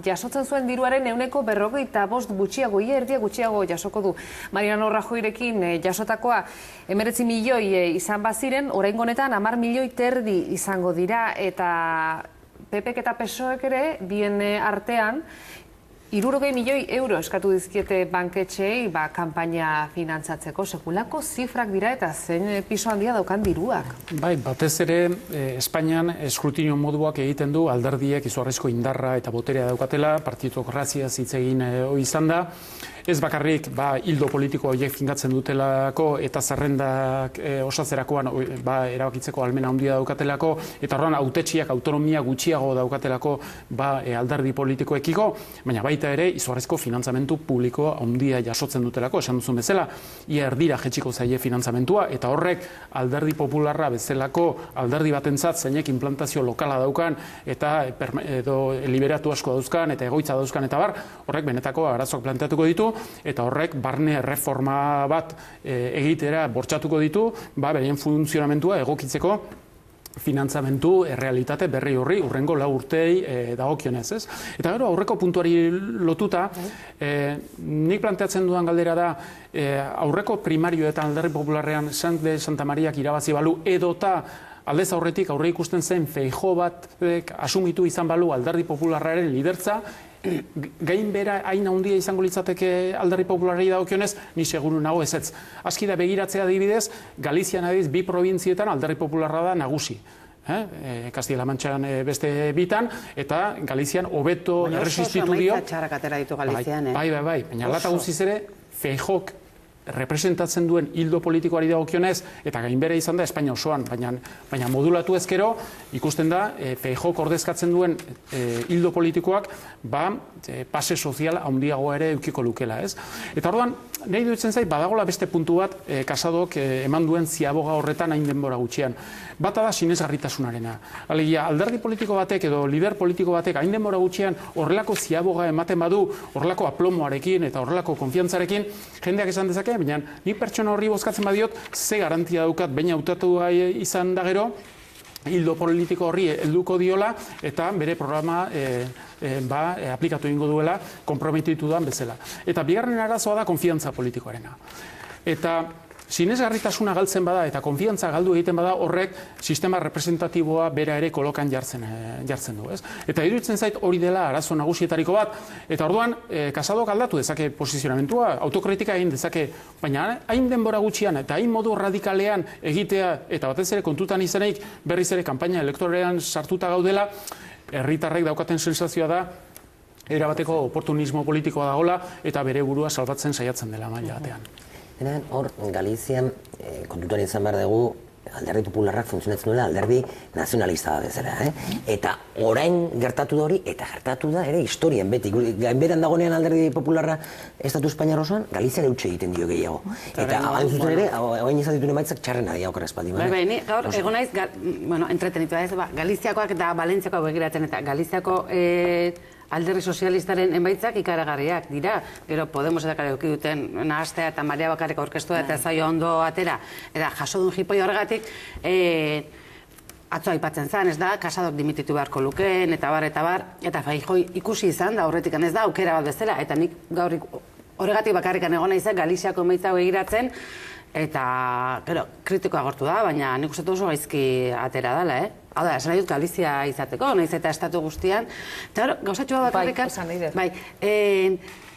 jasotzen zuen diruaren 45% gutxiago, erdia gutxiago jasoko du. Mariano Rajoyrekin jasotakoa 19 milioi izan baziren, oraingo honetan 10 milioi terdi izango dira, eta PPek eta PSOek ere, bien artean, 60 milioi euro eskatu dizkiete banketxeei kanpaina finantzatzeko. Sekulako zifrak dira eta zein piso handia daukan diruak. Bai, batez ere, Espainian eskrutinio moduak egiten du alderdiek izugarrizko indarra eta boterea daukatela, partitokraziaz hitz egin izan da. Ez bakarrik hildo politiko horiek finkatzen dutelako eta zerrendak osatzerakoan erabakitzeko ahalmena handia daukatelako, eta horren hautetsiak autonomia gutxiago daukatelako alderdi politikoekiko, baina baita ere izugarrizko finantzamentu publiko handia jasotzen dutelako, esan duzun bezala, ia erdira jetxiko zaie finantzamentua, eta horrek alderdi popularra bezalako alderdi batentzat zeinek implantazio lokala daukan, eta liberatu asko dauzkan, eta egoitza dauzkan, eta horrek benetako arazoak planteatuko ditu, eta horrek barne reforma bat egitera bortxatuko ditu, berien funtzionamentua egokitzeko finantzamentu errealitate berri horri urrengo 4 urtei dagokionez, ez? Eta gero aurreko puntuari lotuta, nik planteatzen dudan galdera da, aurreko primarioetan alderdi popularrean de Santa Mariak irabazi balu, edota aldez aurretik aurre ikusten zen Feijóo batek asumitu izan balu alderdi popularraren lidertza, gainbera hain handia izango litzateke alderdi popularrei dagokionez, ni seguru nago ezetz. Aski da begiratzea adibidez, Galizian adibidez 2 probintzietan alderdi popularra da nagusi. Castilla-La Manchaen beste bitan, eta Galizian hobeto erresistitu dio. Oso txarrak atera ditu Galizian, Bai, baina lata guztiz ere, Feijóok representatzen duen hildo politikoari dagokionez, eta gainbera izan da Espainia osoan, baina modulatu ezkero, ikusten da, Feijóok ordezkatzen duen hildo politikoak, pase sozial handiagoa ere eukiko lukela, ez? Eta orduan, nahi dutzen zait, badagola beste puntu bat, Casadok eman duen ziaboga horretan hain denbora gutxian. Bata da sinesgarritasunarena. Alegia, alderdi politiko batek edo lider politiko batek hain denbora gutxian horrelako ziaboga ematen badu, horrelako aplomoarekin eta horrelako konfiantzarekin, jendeak esan dezake, baina ni pertsona horri bozkatzen badiot, ze garantia daukat baina hautatu izan da gero, hildo politiko horri helduko diola eta bere programa aplikatu egingo duela konprometitu dan bezala. Eta bigarren arazoa da konfiantza politikoarena. Eta sinesgarritasuna galtzen bada eta konfiantza galdu egiten bada horrek sistema representatiboa bera ere kolokan jartzen du. Eta iruditzen zait hori dela arazo nagusietariko bat. Eta orduan, Casadok aldatu dezake posizionamentua, autokritika egin dezake, baina hain denbora gutxian eta hain modu radikalean egitea eta batez ere kontutan izanik berriz ere kanpaina elektoralean sartuta gaudela, herritarrek daukaten sensazioa da erabateko oportunismo politikoa dagola eta bere burua salbatzen saiatzen dela maila batean. Hor, Galizian, kontutan izan behar dugu, alderdi popularrak funtzionatzen duela alderdi nazionalista bezala. Eta orain gertatu da hori, eta gertatu da ere historian beti. Gainberan dagoenean alderdi popularra Estatu Espainiar osoan, Galizian eutxe egiten dio gehiago. Eta hain zuzen ere, hain izan dituen emaitzak txarrena dira okera espaldi. Ni gaur, egon naiz, entretenitu da, Galiziakoak eta Valentziakoak begiratzen, eta Galiziako alderdi sozialistaren enbaitzak ikaragarriak dira. Gero Podemos eta kareuki duten nahastea eta Maria Bakarrik aurkeztua eta zaio ondo atera. Eta jaso duen jipoi horregatik, atzo aipatzen zen, ez da, Casadok dimititu beharko lukeen, eta bar, eta Feijoi ikusi izan da, horretik ez da, aukera bat bezala, eta nik gaur horregatik bakarrikan egon naizek Galiziako enbaitza begiratzen, eta, kritikoa agortu da, baina nik uste oso gaizki atera dela, Hau da, esan nahi dut Galizia izateko, nahiz eta estatu guztian. Eta gauzatxoa bakarrikan,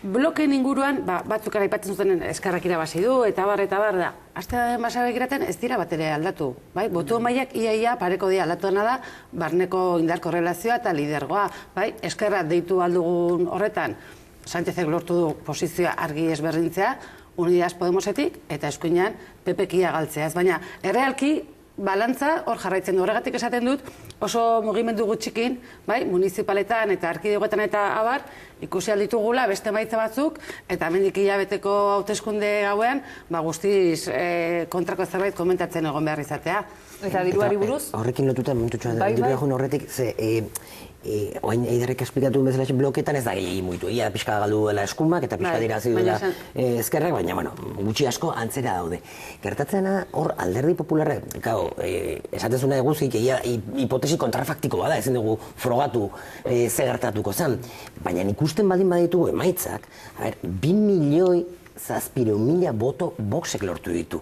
blokeen inguruan, batzuk aipatzen zuten eskerrak irabazi du, eta bar, da. Aste da basa begiraten ez dira bat ere aldatu. Botu mailak ia pareko dira aldatu da, barneko indar korrelazioa eta lidergoa. Eskerra deitu aldugun horretan, Sánchezek lortu du posizioa argi ezberdintzea, Unidas Podemosetik, eta eskuinean PPK-ia galtzea. Baina, errealki, balantza hor jarraitzen du. Horregatik esaten dut, oso mugimendu gutxikin, municipaletan eta arkidegoetan eta abar, ikusi alditugula beste emaitza batzuk, eta hemendik hilabeteko hauteskunde gauean, guztiz kontrako zerbait komentatzen egon behar izatea. Eta diruari buruz? Horrekin lotuta, momentutxoa, diruari horretik, oain eiderrek esplikatu bezala bloketan ez da gehiagin mugitu. Ia pixka galdu duela eskumak eta pixka dirazi duela eskerrak, baina gutxi asko antzera daude. Gertatzena hor alderdi popularra, esatezuna eguzik, hipotesi kontrafaktiko bada, ezin dugu frogatu ze gertatuko zen. Baina ikusten baldin baditugu emaitzak, 2.007.000 boto Voxek lortu ditu.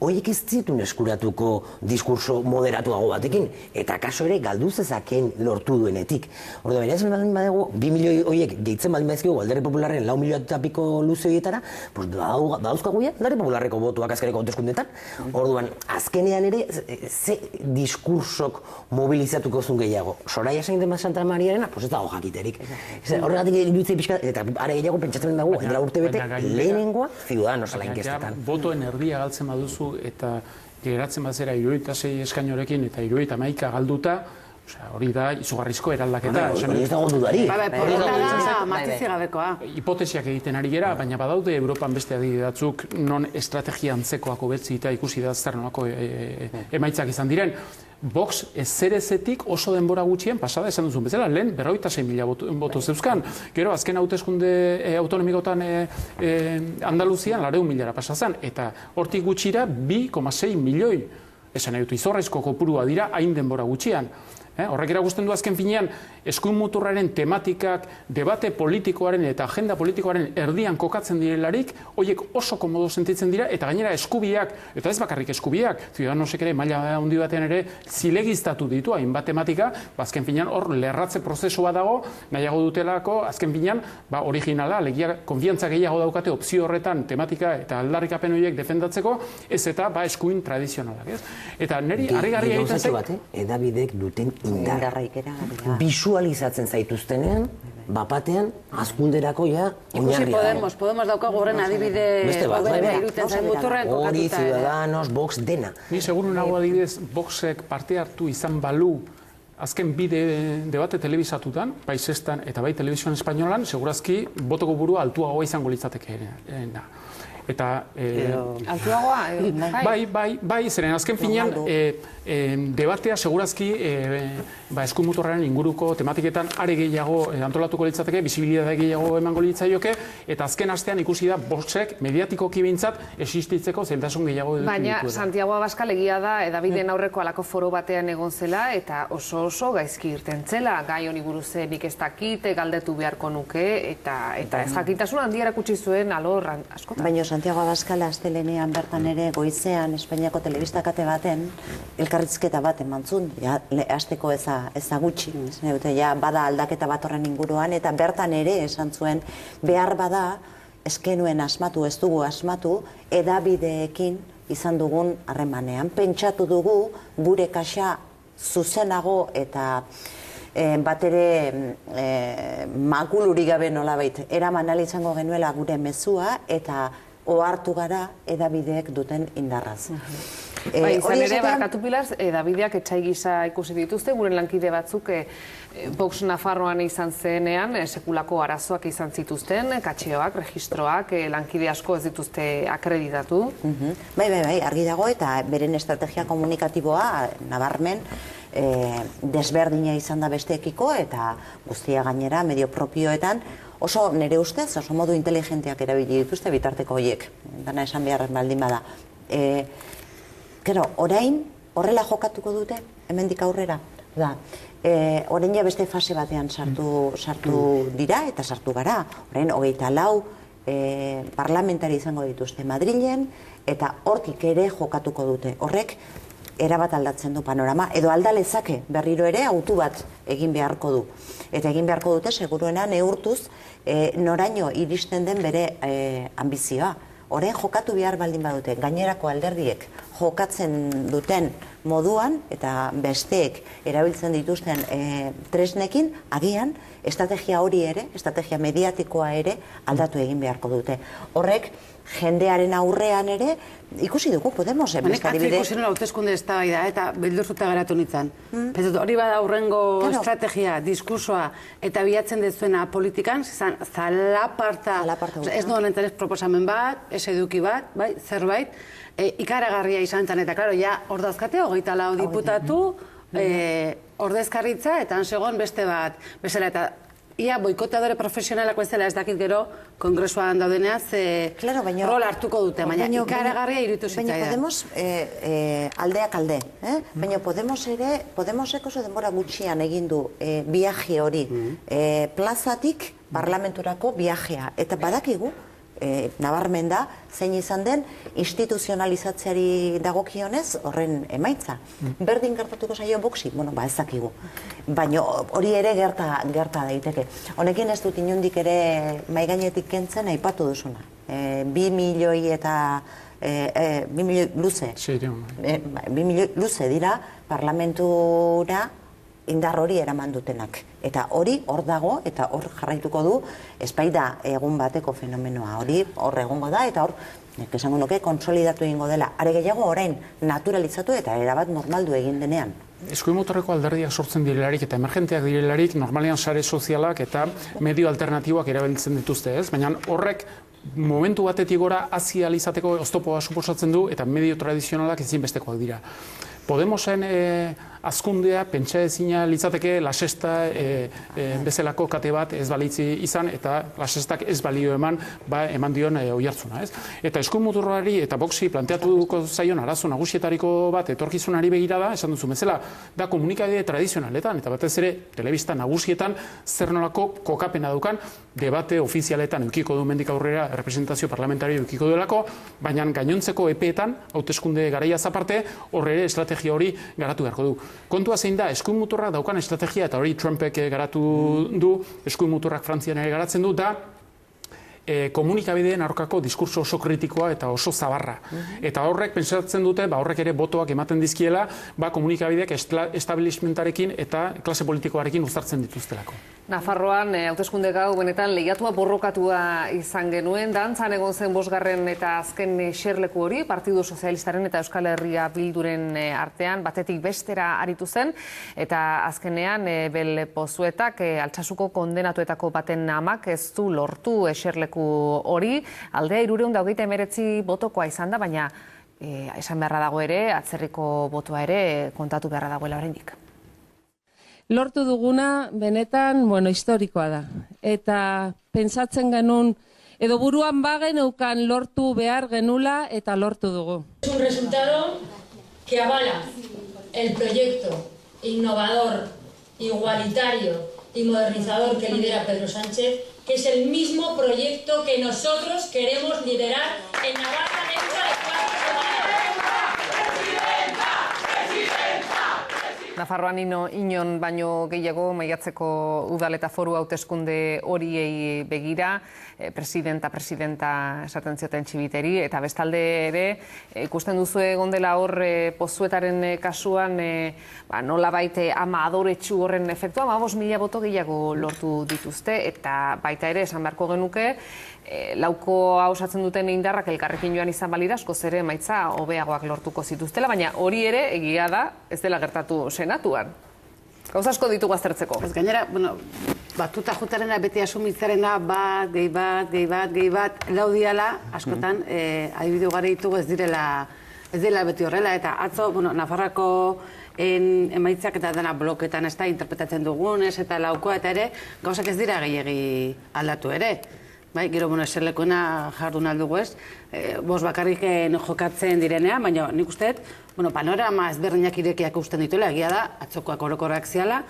Horiek ez zituen eskuratuko diskurso moderatuago batekin, eta kaso ere galdu zezaken lortu duenetik. Orda, baina ez baldin badegu, 2 milioi horiek gehitzen baldin badizkigu alderdi popularren 4 milioi eta piko luze horietara, badauzkagu ja, alderdi popularreko botuak azkareko hauteskundetan. Orduan, azkenean ere, ze diskursok mobilizatuko zuen gehiago. Soraya Sainz de Santa Mariarena, ez dago jakiterik. Horregatik iruditzei pixka, eta are gehiago pentsatzen dugu, endela urte bete, lehenengo Ciudadanos ala inkestetan. Botoen erdia galtzen baduzu eta geratzen bazera 76 eskainorekin eta 71 galduta, hori da izugarrizko eraldaketa. Hori ez dago dudari. Matizi gabekoa. Hipotesiak egiten ari gera, baina badaude Europan beste adidatzuk non estrategia antzekoako betzi eta ikusi da zer nolako emaitzak izan diren. Vox ezerezetik oso denbora gutxien pasada esan duzun bezala, lehen 46.000 boto zeuzkan. Gero azken hauteskunde autonomikotan Andaluzian 400.000 pasa zen, eta hortik gutxira 2,6 milioi. Esan nahi dut, izorraizko kopurua dira hain denbora gutxian. Horrek erakusten du azken finean, eskuin muturraren tematikak, debate politikoaren eta agenda politikoaren erdian kokatzen direlarik, horiek oso komodo sentitzen dira, eta gainera eskubiak, eta ez bakarrik eskubiak, Ciudadanosek ere maila handi batean ere zilegiztatu ditu hainbat tematika, azken finean hor lerratze prozesu bat dago, nahiago dutelako, azken finean, originala, alegia, konfiantza gehiago daukate opzio horretan tematika eta aldarrikapen horiek defendatzeko, ez eta eskuin tradizionalak, ez? Eta niri harrigarria egiten zait... Edabidek duten visualizatzen zaituztenean, bapatean, azkunderako ja oinarria. Podemos daukagu horren adibide iruten zain muturrean kokatuta. Hori, Ciudadanos, Vox, dena. Ni seguru nago adibidez, Voxek parte hartu izan balu azken bi debate telebizatutan, bai Sextan eta bai Televisión Espainolan, segurazki botoko burua altuagoa izango litzateke. Eta... Altuagoa? Bai, zeren azken finean, debatea segurazki eskumotorraren inguruko tematiketan are gehiago antolatuko litzateke, bisibilitate gehiago emango litzaioke, eta azken astean ikusi da Voxek mediatikoki behintzat existitzeko zailtasun gehiago eduki dituela. Baina Santiago Abascal egia da, edabideen aurreko alako foro batean egon zela, eta oso gaizki irten zela, gai honi buruz nik ez dakit, galdetu beharko nuke, eta ez jakitasun handia erakutsi zuen alor askotan. Baina Santiago Abascal astelenean bertan ere goizean Espainiako telebista kate baten elkarrizketa bat emantzun, hasteko eza gutxi, ja bada aldaketa bat horren inguruan, eta bertan ere esan zuen behar bada eskenuen asmatu, ez dugu asmatu, edabideekin izan dugun harremanean. Pentsatu dugu gure kaxa zuzenago eta bat ere makulurik gabe nolabait eraman ahal izango genuela gure mezua eta ohartu gara edabideek duten indarraz. Izan ere, barkatu Pilar, edabideak etxai gisa ikusi dituzte, gure lankide batzuk Vox Nafarroan izan zenean, sekulako arazoak izan zituzten, katxeoak, registroak, lankide asko ez dituzte akreditatu. Bai, argi dago eta beren estrategia komunikatiboa nabarmen desberdina izan da besteekiko eta guztia gainera medio propioetan oso nire ustez, oso modu inteligenteak erabili dituzte bitarteko horiek. Dana esan behar baldin bada. Orain, horrela jokatuko dute, hemendik aurrera. Orain ja beste fase batean sartu dira eta sartu gara. Orain, 24 parlamentari izango dituzte Madrilen eta hortik ere jokatuko dute. Horrek, erabat aldatzen du panorama, edo aldalezake berriro ere autu bat egin beharko du. Eta egin beharko dute, seguruena neurtuz, noraino iristen den bere ambizioa. Orain jokatu behar baldin badute, gainerako alderdiek jokatzen duten moduan, eta besteek erabiltzen dituzten tresnekin, agian, estrategia hori ere, estrategia mediatikoa ere, aldatu egin beharko dute. Horrek, jendearen aurrean ere, ikusi dugu, Podemos, beste adibide. Ikusi nola hauteskunde eztabaida eta beldurtuta geratu nintzen. Hori bada aurrengo estrategia, diskursoa eta bilatzen dezuena politikan, zalaparta, ez nuen entzarez proposamen bat, ez eduki bat, zerbait, ikaragarria izan zen, eta klaro, ja, hor dauzkate, 24 diputatu, ordezkaritza, eta ansegon beste bat, bezala, eta ia boikoteadore profesionalako ez dela ez dakit gero kongresuan daudeneaz rol hartuko dute, baina ikaragarria iruditu zitzaidan. Baina Podemos aldeak alde, baina Podemosek oso denbora gutxian egin du viaje hori, plazatik parlamenturako viajea, eta badakigu, nabarmen da, zein izan den instituzionalizatzeari dagokionez horren emaitza. Berdin gertatuko zaio Voxi? Bueno, ez dakigu. Baina hori ere gerta daiteke. Honekin ez dut inundik ere maigainetik kentzen aipatu duzuna. 2 milioi eta 2 milioi luze. 2 milioi luze dira parlamentura indar hori eraman dutenak. Eta hori hor dago, eta hor jarraituko du, espaida egun bateko fenomenoa. Hori hor egongo da, eta hor, esango nuke, konsolidatu egingo dela. Are gehiago orain naturalizatu eta erabat normaldu egin denean. Eskuimotorreko alderdiak sortzen direlarik eta emergenteak direlarik, normalean sare sozialak eta medio alternatiboak erabiltzen dituzte, ez? Baina horrek momentu batetik gora hazi alizateko oztopoa suposatzen du eta medio tradizionalak ezinbestekoak dira. Podemosen azkundea pentsa ezina litzateke La Sexta bezalako kate bat ez balitzi izan eta La Sextak ez balio eman dion oihartzuna, ez? Eta eskuinmuturrari eta Voxi planteatuko zaion arazo nagusietariko bat etorkizunari begira da, esan duzu bezala, da komunikabide tradizionaletan eta batez ere telebista nagusietan zer nolako kokapena daukan debate ofizialetan edukiko du mendik aurrera representazio parlamentario edukiko duelako, baina gainontzeko epeetan hauteskunde garaiaz aparte horre ere estrategia hori garatu beharko du. Kontua zein da, eskuinmuturrak daukan estrategia, eta hori Trumpek garatu du, eskuinmuturrak Frantzian ere garatzen du, da komunikabideen aurkako diskurso oso kritikoa eta oso zabarra. Eta horrek pentsatzen dute, horrek ere botoak ematen dizkiela, komunikabideak establishmentarekin eta klase politikoarekin uztartzen dituztelako. Nafarroan hauteskunde gau benetan lehiatua borrokatua izan genuen, dantzan egon zen 5. eta azken eserleku hori, Partidu Sozialistaren eta Euskal Herria Bilduren artean, batetik bestera aritu zen, eta azkenean Bel Pozuetak Altsasuko kondenatuetako baten amak ez du lortu eserleku hori, aldea 329 botokoa izan da, baina esan beharra dago ere, atzerriko botoa ere kontatu beharra dagoela oraindik. Lortu duguna, benetan, historikoa da. Eta pentsatzen genuen, edo buruan bageneukan lortu behar genula eta lortu dugu. Es un resultado que avala el proyecto innovador, igualitario y modernizador que lidera Pedro Sánchez, que es el mismo proyecto que nosotros queremos liderar en Navarra dentro de 4 semanas. Nafarroan inon baino gehiago maiatzeko udal eta foru hauteskunde horiei begira, presidenta esaten zioten Txibiteri, eta bestalde ere ikusten duzu egon dela hor Pozuetaren kasuan nolabait ama adoretsu horren efektua, 5.000 boto gehiago lortu dituzte, eta baita ere esan beharko genuke, lauko osatzen duten indarrak elkarrekin joan izan balira, askoz ere emaitza hobeagoak lortuko zituztela, baina hori ere egia da ez dela gertatu senatuan. Gauza asko ditugu aztertzeko. Ez gainera, batuta jutarena beti asumitzarena gehi bat, laudiala, askotan, adibide ugari ditugu ez dela beti horrela, eta atzo, Nafarrako emaitzak eta dena bloketan ez da interpretatzen dugunez, eta laukoa eta ere, gauzak ez dira gehiegi aldatu ere. Gero, eserlekuena jardun aldugu ez, 5 bakarrik jokatzen direnean, baina nik usteet, panorama ezberdinak irekiak usten dituela, egia da, atzokoak orokorrak ziala,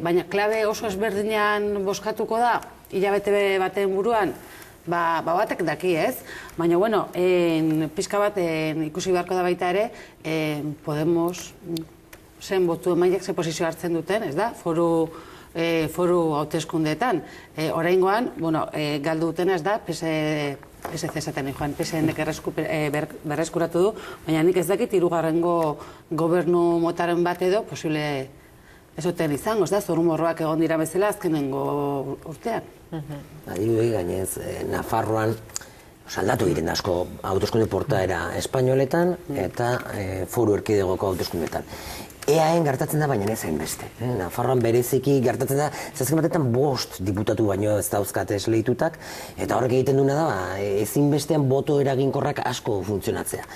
baina klabe oso ezberdinan bozkatuko da, hilabete baten buruan, batek daki ez, baina, pixka bat ikusi beharko da baita ere, Podemos zen botu emaiak ze posizio hartzen duten, ez da, foru hauteskundeetan. Oraingoan, galdu dutena ez da, PSC esaten joan, PSNek berreskuratu du, baina nik ez dakit 3. gobernu motaren bat edo posible ezoten izango, ez da, zorumorroak egon dira bezala azkenengo urtean. Adibidez, gainez, Nafarroan aldatu diren asko hauteskunde portaera espainoletan eta foru erkidegoko hauteskundetan. EAen gertatzen da, baina ez hainbeste. Nafarroan bereziki gertatzen da, zazken batetan 5 diputatu baino ez dauzkate esleitutak, eta horrek egiten duena da, ezinbestean boto eraginkorrak asko funtzionatzea.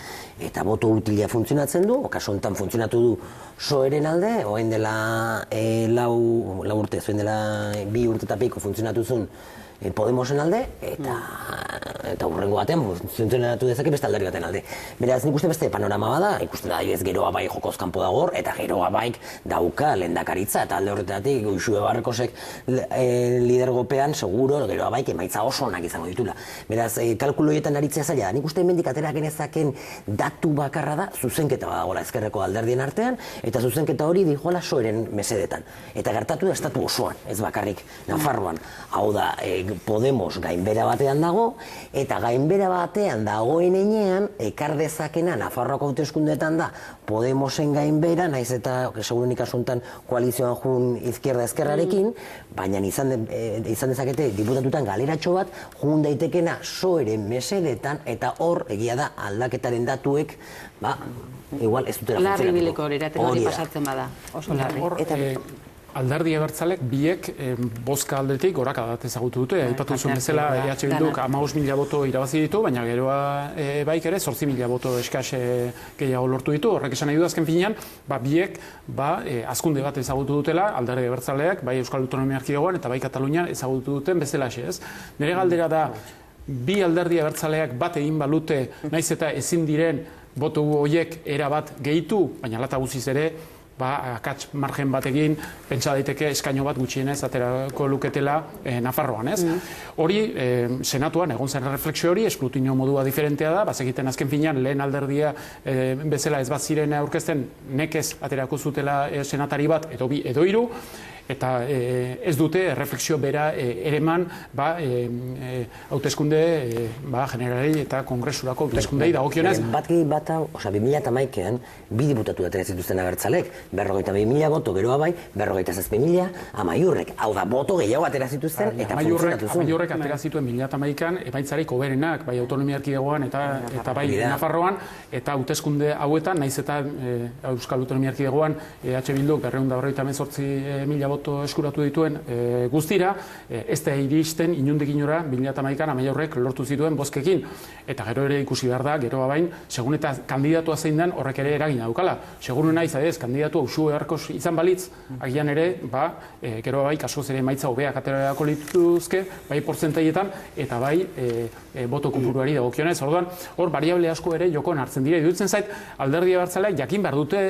Eta boto utila funtzionatzen du, kasu honetan funtzionatu du Soeren alde, oen dela 4 urte, oen dela 2 urte eta peiko funtzionatu zuen Podemosen alde, eta hurrengo batean funtzionatu dezake beste alderdi baten alde. Beraz, nik uste beste panorama bada, ikusten da ez geroa bai jokoz kanpo dago, eta geroa baik dauka lehendakaritza, eta alde horretatik Goixue Barrekosek lidergopean, seguro, geroa baik emaitza oso onak izango ditula. Beraz, kalkulo horietan aritzea zaila da, nik uste hemendik atera genezaken datu bakarra da, zuzenketa badagoela ezkerreko alderdien artean, eta zuzenketa hori dijoala Soeren mesedetan. Eta gertatu da estatu osoan, ez bakarrik Nafarroan. Hau da, Podemos gainbera batean dago, eta gainbera batean dagoen enean, ekar dezakena Nafarroako hauteskundeetan da Podemosen gainbera, naiz eta segurunik asuntan koalizioan jun izquierda-ezkerrarekin, baina izan dezakete diputatutan galeratxo bat, jun daitekena Soeren mesedetan, eta hor egia da aldaketaren datuek, igual ez dutela funtzionatuko. Larri bileko hori pasatzen bada, oso larri. Alderdi abertzalek biek bozka aldetik goraka dat ezagutu dute. Aipatu zuen bezala EH Bilduk 15.000 boto irabazi ditu, baina geroa baik ere 8.000 boto eskas gehiago lortu ditu. Horrek esan nahi du azken finean, biek azkunde bat ezagutu dutela, alderdi abertzaleak, bai Euskal Autonomia Erkidegoan eta bai Katalunian ezagutu duten bezalaxe, ez? Nire galdera da, bi alderdi abertzaleak bat egin balute, naiz eta ezin diren boto horiek erabat gehitu, baina lata guziz ere, akats margen batekin, pentsa daiteke eskaino bat gutxienez aterako luketela Nafarroan, ez? Hori, senatuan egon zen refleksio hori, eskrutino modua diferentea da, bazekiten azken finean lehen alderdia bezala ez bat ziren aurkezten nekez aterako zutela senatari bat edo 2 edo 3, eta ez dute erreflexio bera ereman hauteskunde generalei eta kongresurako hauteskundei dagokionez. Bat 2011an bi diputatu atera zituzten abertzalek, 52.000 boto, geroa bai, 57.000 Amaiurrek. Hau da, boto gehiago atera zituzten eta funtzionatu zuen. Amaiurrek atera zituen 2011an, emaitzarik hoberenak, bai autonomia erkidegoan eta bai Nafarroan, eta hauteskunde hauetan, naiz eta Euskal Autonomia Erkidegoan EH Bilduk 298.000 boto eskuratu dituen guztira, ez da iristen inundik inora 2011an Amaiurrek lortu zituen bozkekin. Eta gero ere ikusi behar da, gero bain, segun eta kandidatua zein den horrek ere eragina daukala. Seguru naiz, adez, kandidatu Uxue Arkoz izan balitz, agian ere, gero bai, kasoz ere emaitza hobeak aterako lituzke, bai portzentaietan, eta bai boto kopuruari dagokionez. Orduan, hor variable asko ere jokoan hartzen dira. Iruditzen zait, Alderdi Abertzaleak jakin behar dute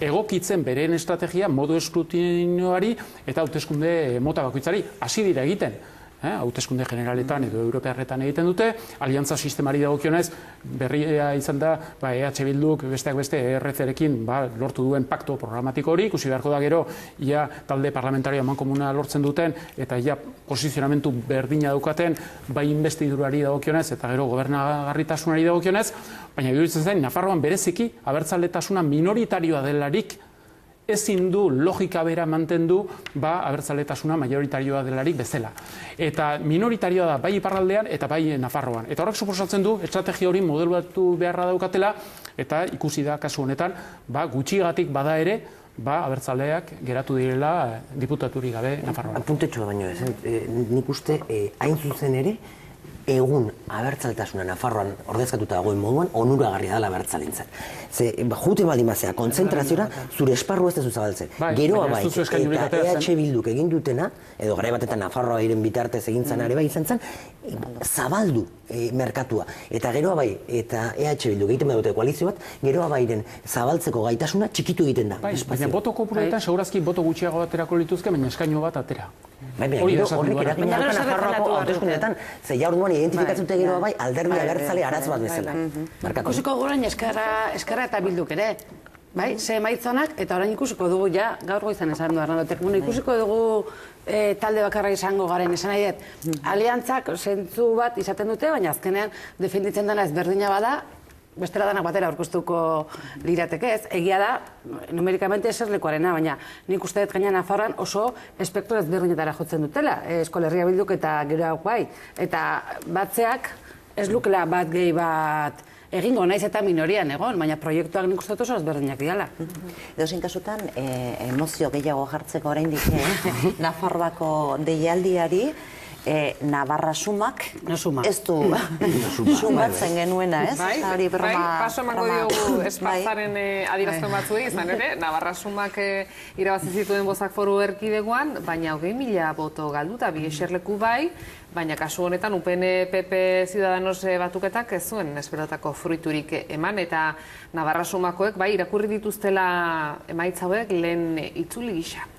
egokitzen bereen estrategia modu eskrutinoari eta hauteskunde mota bakoitzari hasi dira egiten. Hauteskunde generaletan edo europearretan egiten dute, aliantza sistemari dagokionez berria izan da EH Bilduk besteak beste ERC-rekin lortu duen pakto programatiko hori, ikusi beharko da gero ia talde parlamentario amankomuna lortzen duten eta ia posizionamentu berdina daukaten bai investidurari dagokionez eta gero gobernagarritasunari dagokionez, baina iruditzen zain Nafarroan bereziki abertzaletasuna minoritarioa delarik ezin du logika bera mantendu abertzaletasuna majoritarioa delarik bezala. Eta minoritarioa da bai iparraldean eta bai Nafarroan. Eta horrek suposatzen du estrategia hori modelatu beharra daukatela eta ikusi da kasu honetan gutxigatik bada ere abertzaleak geratu direla diputaturik gabe Nafarroan. Apuntetxoa baino ez, nik uste hain zuzen ere egun abertzaletasuna Nafarroan ordezkatuta dagoen moduan onuragarria dela abertzalentzat. Ze jute baldin bazea kontzentraziora zure esparru ez dezu zabaltzen. Geroa bai, eta EH Bilduk egin dutena, edo garai batetan Nafarroa iren bitartez egin zan ere bai izan zen, zabaldu merkatua. Eta geroa bai, eta EH Bilduk egiten badute koalizio bat, geroa bairen zabaltzeko gaitasuna txikitu egiten da. Baina boto kopuruetan segurazki boto gutxiago aterako lituzke, baina eskaino bat atera. Baina horrek eragina dauka Nafarroako hauteskundeetan, ze jaur duan identifikatzute geroa bai Alderdi Abertzale aratz bat bezala. Ikusiko orain Ezkerra eta Bilduk ere, bai, ze emaitzanak, eta orain ikusiko dugu ja, gaur goizan esan du Arnaldotek, ikusiko dugu talde bakarra izango garen, esan nahi dut, aliantzak zentzu bat izaten dute, baina azkenean defenditzen dena ezberdina bada, bestela danak batera aurkeztuko lirateke ez. Egia da, numerikamente eserlekuarena, baina nik uste dut gaina Nafarroan oso espektro ezberdinetara jotzen dutela, Euskal Herria Bilduk eta gero bai. Eta batzeak ez lukela bat gehi bat egingo naiz eta minorian egon, baina proiektuak nik uste dut oso ezberdinak diala. Edozein kasutan, emozio gehiago jartzeko oraindik Nafarroako deialdiari, Navarra sumak ez du sumatzen genuena, ez? Bai, paso emango diogu Esparzaren adierazpen batzuei, izan ere, Navarra sumak irabazi zituen bozak foru erkidegoan, baina 20.000 boto galduta bi eserleku bai, baina kasu honetan UPN PP Ciudadanos batuketak ez zuen esperotako fruiturik eman, eta Navarra sumakoek bai irakurri dituztela emaitza hauek lehen itzuli gisa.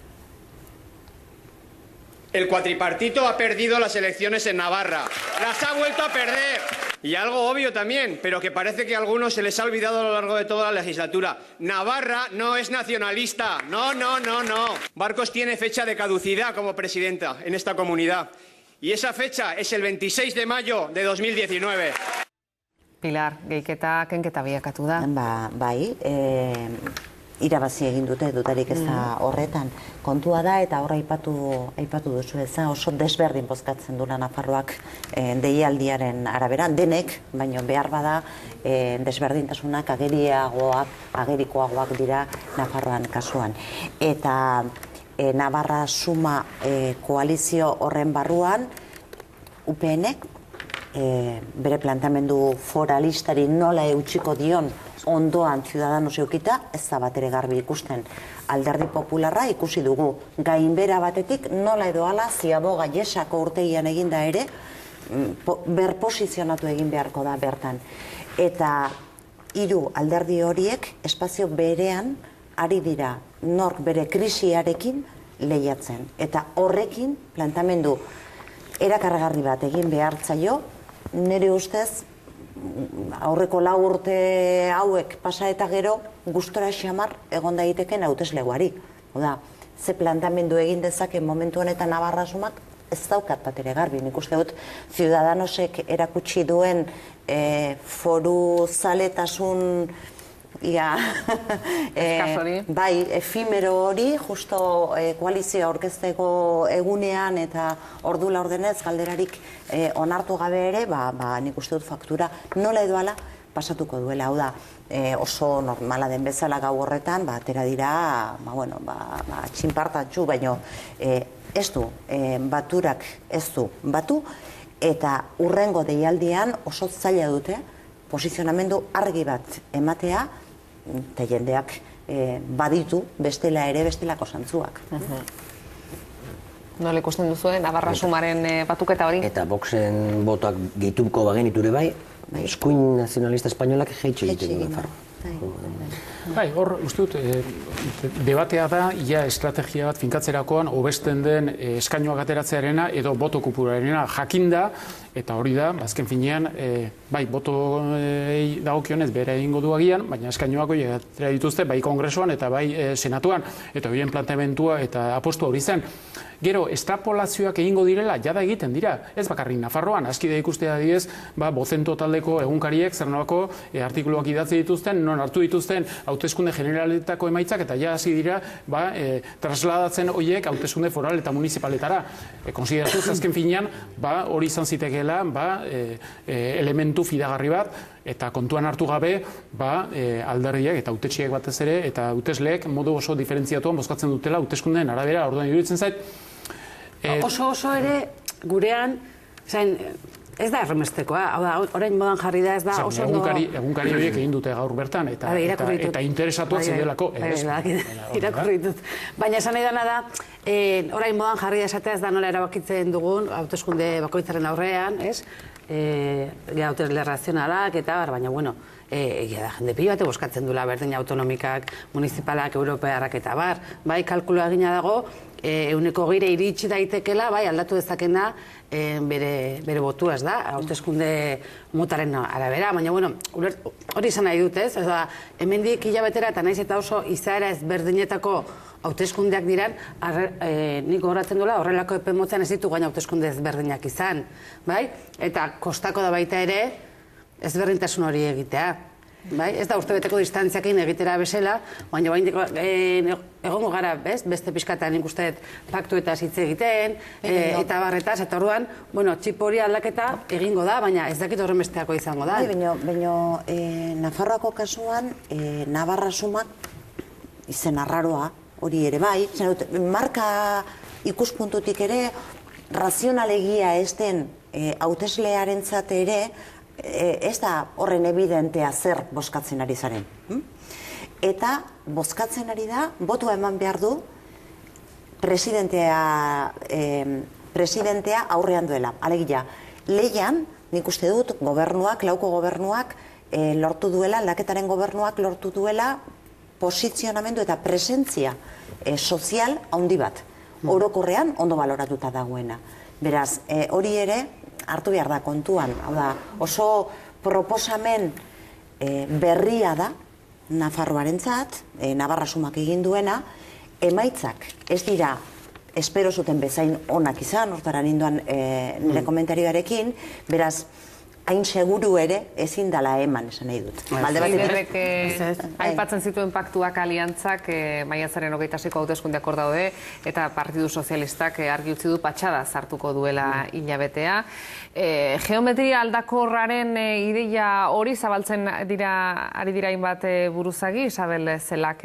El cuatripartito ha perdido las elecciones en Navarra. Las ha vuelto a perder. Y algo obvio también, pero que parece que a algunos se les ha olvidado a lo largo de toda la legislatura. Navarra no es nacionalista. No. Barcos tiene fecha de caducidad como presidenta en esta comunidad. Y esa fecha es el 26 de mayo de 2019. Pilar, gehiketa kenketa biakatu da. Bai, irabazi egin dute dutarik ez da horretan. Kontua da eta horra aipatu duzu eza oso desberdin bozkatzen dula Nafarroak deialdiaren arabera, denek, baina behar bada desberdintasunak agerikoagoak dira Nafarroan kasuan. Eta Navarra suma koalizio horren barruan UPNek bere plantamendu foralistari nola eutxiko dion ondoan Ciudadanos eukita, ez da bat ere garbi ikusten. Alderdi Popularra ikusi dugu, gainbera batetik nola edo ala Ziaboga Jesako urtegian eginda ere, berposizionatu egin beharko da bertan. Eta hiru alderdi horiek espazio berean ari dira nork bere krisiarekin lehiatzen. Eta horrekin plantamendu erakargarri bat egin behartzaio, nire ustez, aurreko 4 urte hauek pasa eta gero gustora xamar egon daiteken hautesleguari. Oda, ze plantamendu egin dezake momentu honetan Navarrasumak, ez daukat bat ere garbi. Nik uste dut Ciudadanosek erakutsi duen foru zaletasun bai, efimero hori, justo koalizioa aurkezteko egunean eta ordu laurdenez galderarik onartu gabe ere, nik uste dut faktura nola edo ala pasatuko duela. Hau da, oso normala den bezala gau horretan, atera dira, txinpartatxu, baino ez du, baturak ez du batu, eta urrengo deialdian oso zaila dute posizionamendu argi bat ematea, eta jendeak baditu bestela ere bestelako zantzuak. Nola ikusten duzuen, Navarrasumaren batuketa hori? Eta Voxen botoak gehituko bageniture bai, eskuin nazionalista espainolak jeitxe egiten du Nafarroa. Bai, hor, uste dut, debatea da, ia estrategia bat finkatzerakoan hobesten den eskainoak ateratzearena edo boto kopurarena jakinda, eta hori da, azken finean, bai, botoei dagokionez bere egingo du agian, baina eskainoak hori atera dituzte, bai kongresuan eta bai senatuan, eta horien planteamentua eta apostu hori zen. Gero, estrapolazioak egingo direla, jada egiten dira, ez bakarrik Nafarroan, askide ikustea diez, Bozento taldeko egunkariek zer nolako artikuluak idatzi dituzten, non hartu dituzten hauteskunde generaletako emaitzak, eta ja hasi dira trasladatzen horiek hauteskunde foral eta municipaletara. Konsideratuz, azken finean, hori izan zitekeela elementu fidagarri bat, eta kontuan hartu gabe alderdiak eta hautetsiek batez ere, eta hautesleek modu oso diferentziatuan bozkatzen dutela hauteskundeen arabera, orduan iruditzen zait. Oso ere gurean, ez da erremestekoa, hau da, orain modan jarri da, ez da oso ondo... Egunkari horiek egin dute gaur bertan, eta interesatuak zendelako. Irakurri ditut. Baina esan nahi dana da, orain modan jarri da esatea ez da nola erabakitzen dugun, hauteskunde bakoitzaren aurrean, ez? Hautesle razionalak eta baina, bueno, egia da, jende pilo bate boskatzen dula berdin autonomikak, municipalak, europearrak eta bar, bai, kalkulua egina dago, euneko gire iritsi daitekela, bai, aldatu dezakena bere botua, ez da, hauteskunde motaren arabera, baina, bueno, hori izan nahi dut, ez? Hemendik hilabetera eta naiz eta oso izaera ezberdinetako hauteskundeak diran, nik gogoratzen duela horrelako epe motzean ez ditu gaina hauteskunde ezberdinak izan, bai? Eta kostako da baita ere ezberdintasun hori egitea. Ez da urtebeteko distantziakin egitera bezala, baina egongo gara, beste pixkatan ikusteet paktu eta hitz egiten, eta barretaz, eta orduan, txip hori aldaketa egingo da, baina ez dakit horren besteako izango da. Baina Nafarroako kasuan, Navarrasumak izen arraroa hori ere bai, marka ikuspuntutik ere, razionalegia ez den hauteslearentzat ere, ez da horren evidentea zer bozkatzen ari zaren. Eta bozkatzen ari da, botua eman behar du presidentea aurrean duela. Alegia, lehian, nik uste dut, gobernuak, lauko gobernuak lortu duela, aldaketaren gobernuak lortu duela posizionamendu eta presentzia sozial handi bat. Orokorrean ondo baloratuta dagoena. Beraz, hori ere, hartu behar da kontuan, oso proposamen berria da Nafarroarentzat, Navarrasumak egin duena, emaitzak ez dira espero zuten bezain onak izan, hortara ninduan nire komentarioarekin, beraz, hain seguru ere ezin dala eman, esan nahi dut. Aipatzen zituen paktuak aliantzak, maiatzaren 26ko hauteskundeak hor daude, eta Partidu Sozialistak argi utzi du patxada sartuko duela hilabetea. Geometria aldakorraren ideia hori zabaltzen ari dira hainbat buruzagi, Isabel Zelak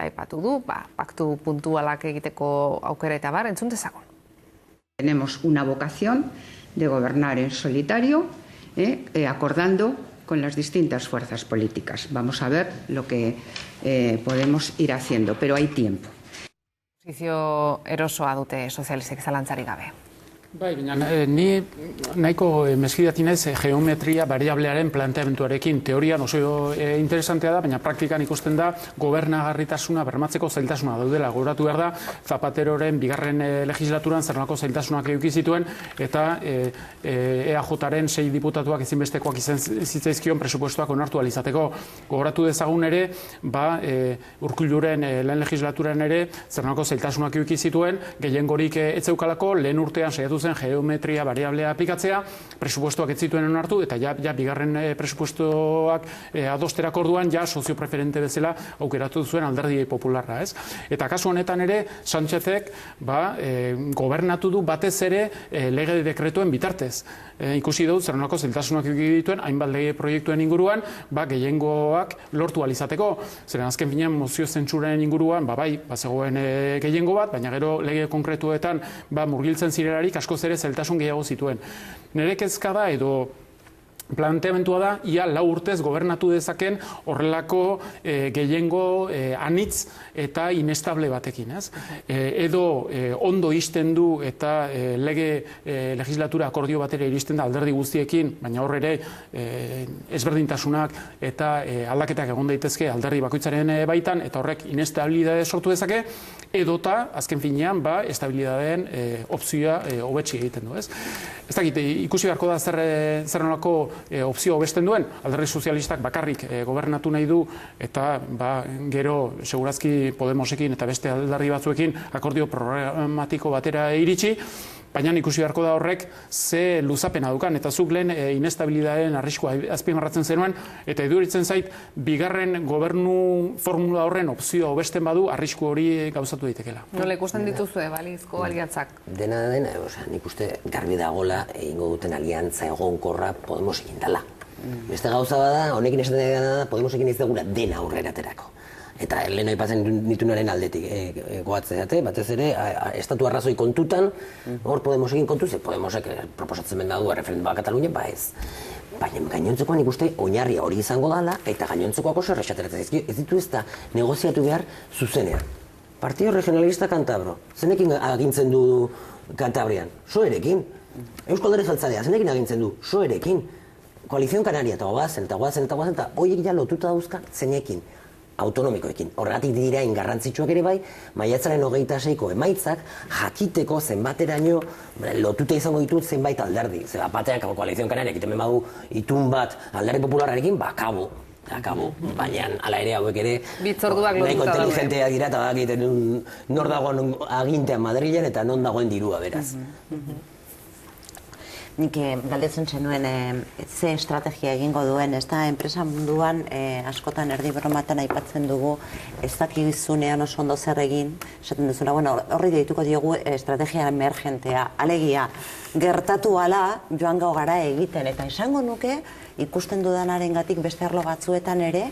aipatu du, paktu puntualak egiteko aukera eta bar, entzun dezagun. Tenemos una vocación de gobernar en solitario, acordando con las distintas fuerzas políticas. Vamos a ver lo que podemos ir haciendo, pero hay tiempo. Posizio erosoa dute sozialistek zalantzarik gabe. Bai, baina ni nahiko meskidatinez geometria variablearen planteamenduarekin. Teorian oso interesantea da, baina praktikan ikusten da gobernagarritasuna bermatzeko zailtasuna daudela. Gogoratu behar da, Zapateroren bigarren legislaturan zernolako zailtasunak eduki zituen, eta EAJaren 6 diputatuak ezinbestekoak izan zitzaizkion presupuestoak onartu alizateko. Gogoratu dezagun ere, Urkulluren lehen legislaturan ere zernolako zailtasunak eduki zituen, gehiengorik etzeukalako, lehen urtean saiatu zen geometria variablea aplikatzea, presupuestoak ez zituen onartu, eta ja bigarren presupuestoak adosterako orduan ja soziopreferente bezala aukeratu zuen alderdi popularra, ez? Eta kasu honetan ere, Sánchezek gobernatu du batez ere lege dekretuen bitartez. Ikusi dut, zer nolako zailtasunak dituen, hainbat lege proiektuen inguruan, gehiengoak lortu alizateko. Zeren azken finean mozio zentsuraren inguruan, zegoen gehiengo bat, baina gero lege konkretuetan murgiltzen zirelarik askoz ere zailtasun gehiago zituen. Nire kezka da edo planteamentua da, ia 4 urtez gobernatu dezaken horrelako gehiengo anitz eta inestable batekin, ez? Edo ondo isten du eta legislatura akordio batera iristen da alderdi guztiekin, baina hor ere ezberdintasunak eta aldaketak egon daitezke alderdi bakoitzaren baitan, eta horrek inestabilitate sortu dezake, edota, azken finean, estabilidadean opzioa hobetsi egiten du, ez? Ez dakit, ikusi beharko da zer nolako opzio hobesten duen, alderdi sozialistak bakarrik gobernatu nahi du, eta gero segurazki Podemosekin eta beste alderdi batzuekin akordio programatiko batera iritsi, baina ikusi beharko da horrek ze luzapena dukan, eta zuk lehen inestabilidadean arriskua azpimarratzen zenuen, eta iduritzen zait, bigarren gobernu formula horren opzioa hobesten badu, arrisku hori gauzatu daitekela. Nola ikusten dituzue, balizko aliantzak? Dena, nik uste garbi dagoela egingo duten aliantza egonkorra Podemosekin dela. Beste gauza bada, honekin esaten da, Podemosekin ez dugula dena aurrera aterako. Eta lehen aipatzen ditunaren aldetik goatzeate, batez ere, estatu arrazoi kontutan, hor Podemosekin kontuz, Podemosek proposatzen ben du erreferenduma Katalunian, ez. Baina gainontzekoan ikuste oinarria hori izango dela, eta gainontzekoak oso errexateratzen ez ditu ez da negoziatu behar zuzenean. Partido Regionalista Cantabro, zenekin agintzen du Cantabrian? Soerekin. Eusko Alderdi Jeltzalea, zenekin agintzen du? Soerekin. Koalizion Kanaria, eta goazen, eta horiek ja lotuta dauzka zenekin. Autonomikoekin. Horregatik dira ingarrantzitsuak ere bai, maiatzaren 26ko emaitzak jakiteko zenbateraino lotuta izango ditut zenbait alderdi. Zer bateak Koalizion Kanariak iten badu itun bat alderdi popularrarekin, kabo. Baina ala ere hauek ere nahiko inteligenteak dira eta bakiten nor dagoen agintean Madrilen eta non dagoen dirua beraz. Nik galdetzen zenuen ze estrategia egingo duen, ez da, enpresa munduan askotan erdi bromatan aipatzen dugu, ez dakizunean oso ondo zer egin, esaten duzuna, horri deituko diogu estrategia emergentea, alegia, gertatu ala joan gau gara egiten, eta esango nuke, ikusten dudanarengatik beste arlo batzuetan ere,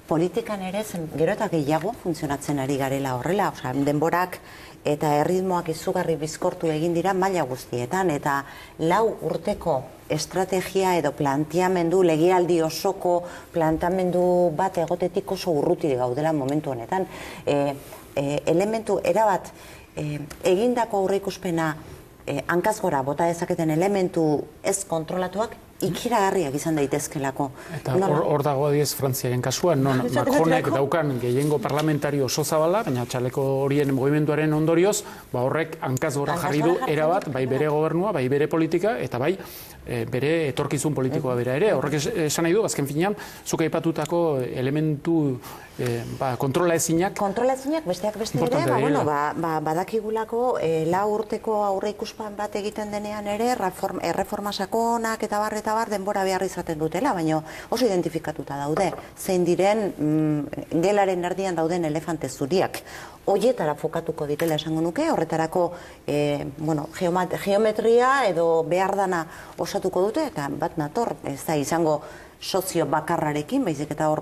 politikan ere gero eta gehiago funtzionatzen ari garela horrela, denborak eta erritmoak izugarri bizkortu egin dira maila guztietan, eta 4 urteko estrategia edo planteamendu, legealdi osoko planteamendu bat egotetik oso urruti gaudela momentu honetan. Elementu erabat egindako aurreikuspena hankaz gora bota dezaketen elementu ez kontrolatuak ikiragarriak izan daitezkelako. Eta hor dago adiez Frantziaren kasuan, non Macronek daukan gehiengo parlamentario oso zabala, baina txaleko horien mugimenduaren ondorioz, horrek hankaz gora jarri du erabat, bai bere gobernua, bai bere politika, eta bai bere etorkizun politikoa bera ere. Horrek esan nahi du, azken finean, zuk aipatutako elementu kontrola ezinak. Kontrola ezinak, besteak beste ere, badakigulako 4 urteko aurre ikuspan bat egiten denean ere, erreforma sakonak eta bar denbora behar izaten dutela, baina oso identifikatuta daude. Zein diren gelaren erdian dauden elefante zuriak. Hoietara fokatuko direla esango nuke, horretarako geometria edo behar dana osatuko dute, eta bat nator, ez da izango sozio bakarrarekin, baizik eta hor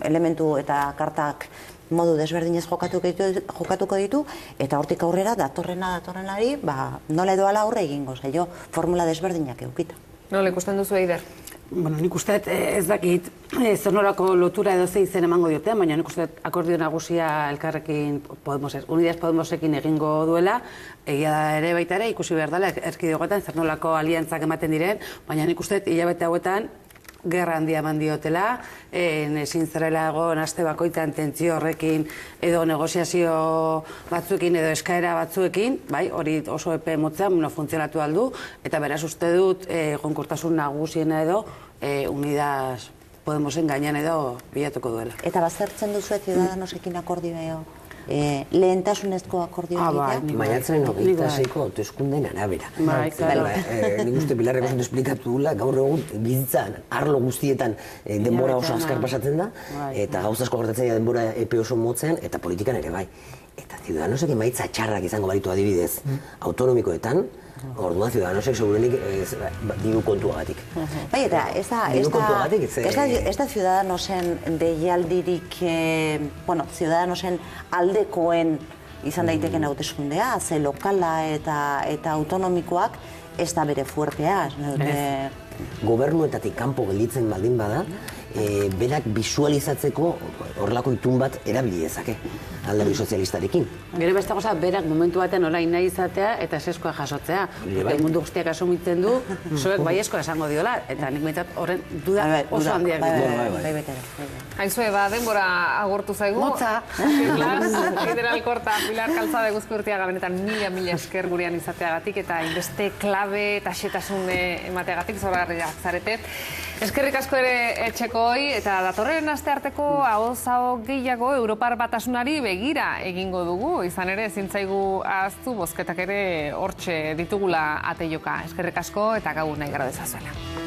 elementu eta kartak modu desberdinez jokatuko ditu, eta hortik aurrera datorrenari, nola edo ala aurre egingo, formula desberdinak eukita. Nola ikusten duzu, Eider? Bueno, nik uste ez dakit zer nolako lotura edo ze izen emango diote, baina nik uste akordio nagusia elkarrekin Unidas Podemosekin egingo duela, egia da ere baita ere ikusi behar dela erkidegoetan zer nolako aliantzak ematen diren, baina nik uste hilabete hauetan gerra handia eman diotela, ezin zerela egon aste bakoitan tentsio horrekin edo negoziazio batzuekin edo eskaera batzuekin, bai, hori oso epe motzean funtzionatu aldu, eta beraz uste dut egonkortasun nagusiena edo Unidas Podemosen gainean edo bilatuko duela. Eta baztertzen duzu Ciudadanosekin akordioa lehentasunezko akordioa egitea? Maiatzaren 26ko hauteskundeen arabera. Nik uste Pilarrek oso esplikatu dula, gaur egun bizitzan, arlo guztietan denbora oso azkar pasatzen da, eta gauza asko gertatzen da denbora epe oso motzean, eta politikan ere bai. Eta Ciudadanosek emaitza txarrak izango baritu adibidez, autonomikoetan, orduan Ciudadanosek segurenik diru kontuagatik. Bai, eta ez da Ciudadanosen deialdirik, Ciudadanosen aldekoen izan daiteken hauteskundea, ze lokala eta autonomikoak ez da bere fuertea. Gobernuetatik kanpo gelditzen baldin bada, berak visualizatzeko horrelako itun bat erabili dezake alderdi sozialistarekin. Gero beste gauza, berak momentu batean orain nahi izatea eta eseskoa jasotzea. Mundu guztiak asumitzen du, zuek baiezkoa esango diola, eta nik meitat horren duda oso handiak ditu. Aizue, denbora agortu zaigu. Motza! Pilar Alkorta, Pilar Calzada Guzkurtiaga, benetan mila esker gurean izateagatik, eta inbeste klabe eta xetasun emateagatik zoragarriak zarete. Eskerrik asko ere etxekoi, eta datorren aste arteko ahoz-aho gehiago Europar Batasunari begira egingo dugu, izan ere ezin zaigu ahaztu bozketak ere hortxe ditugula ate joka. Eskerrik asko eta gaur nahi gara dezazuela.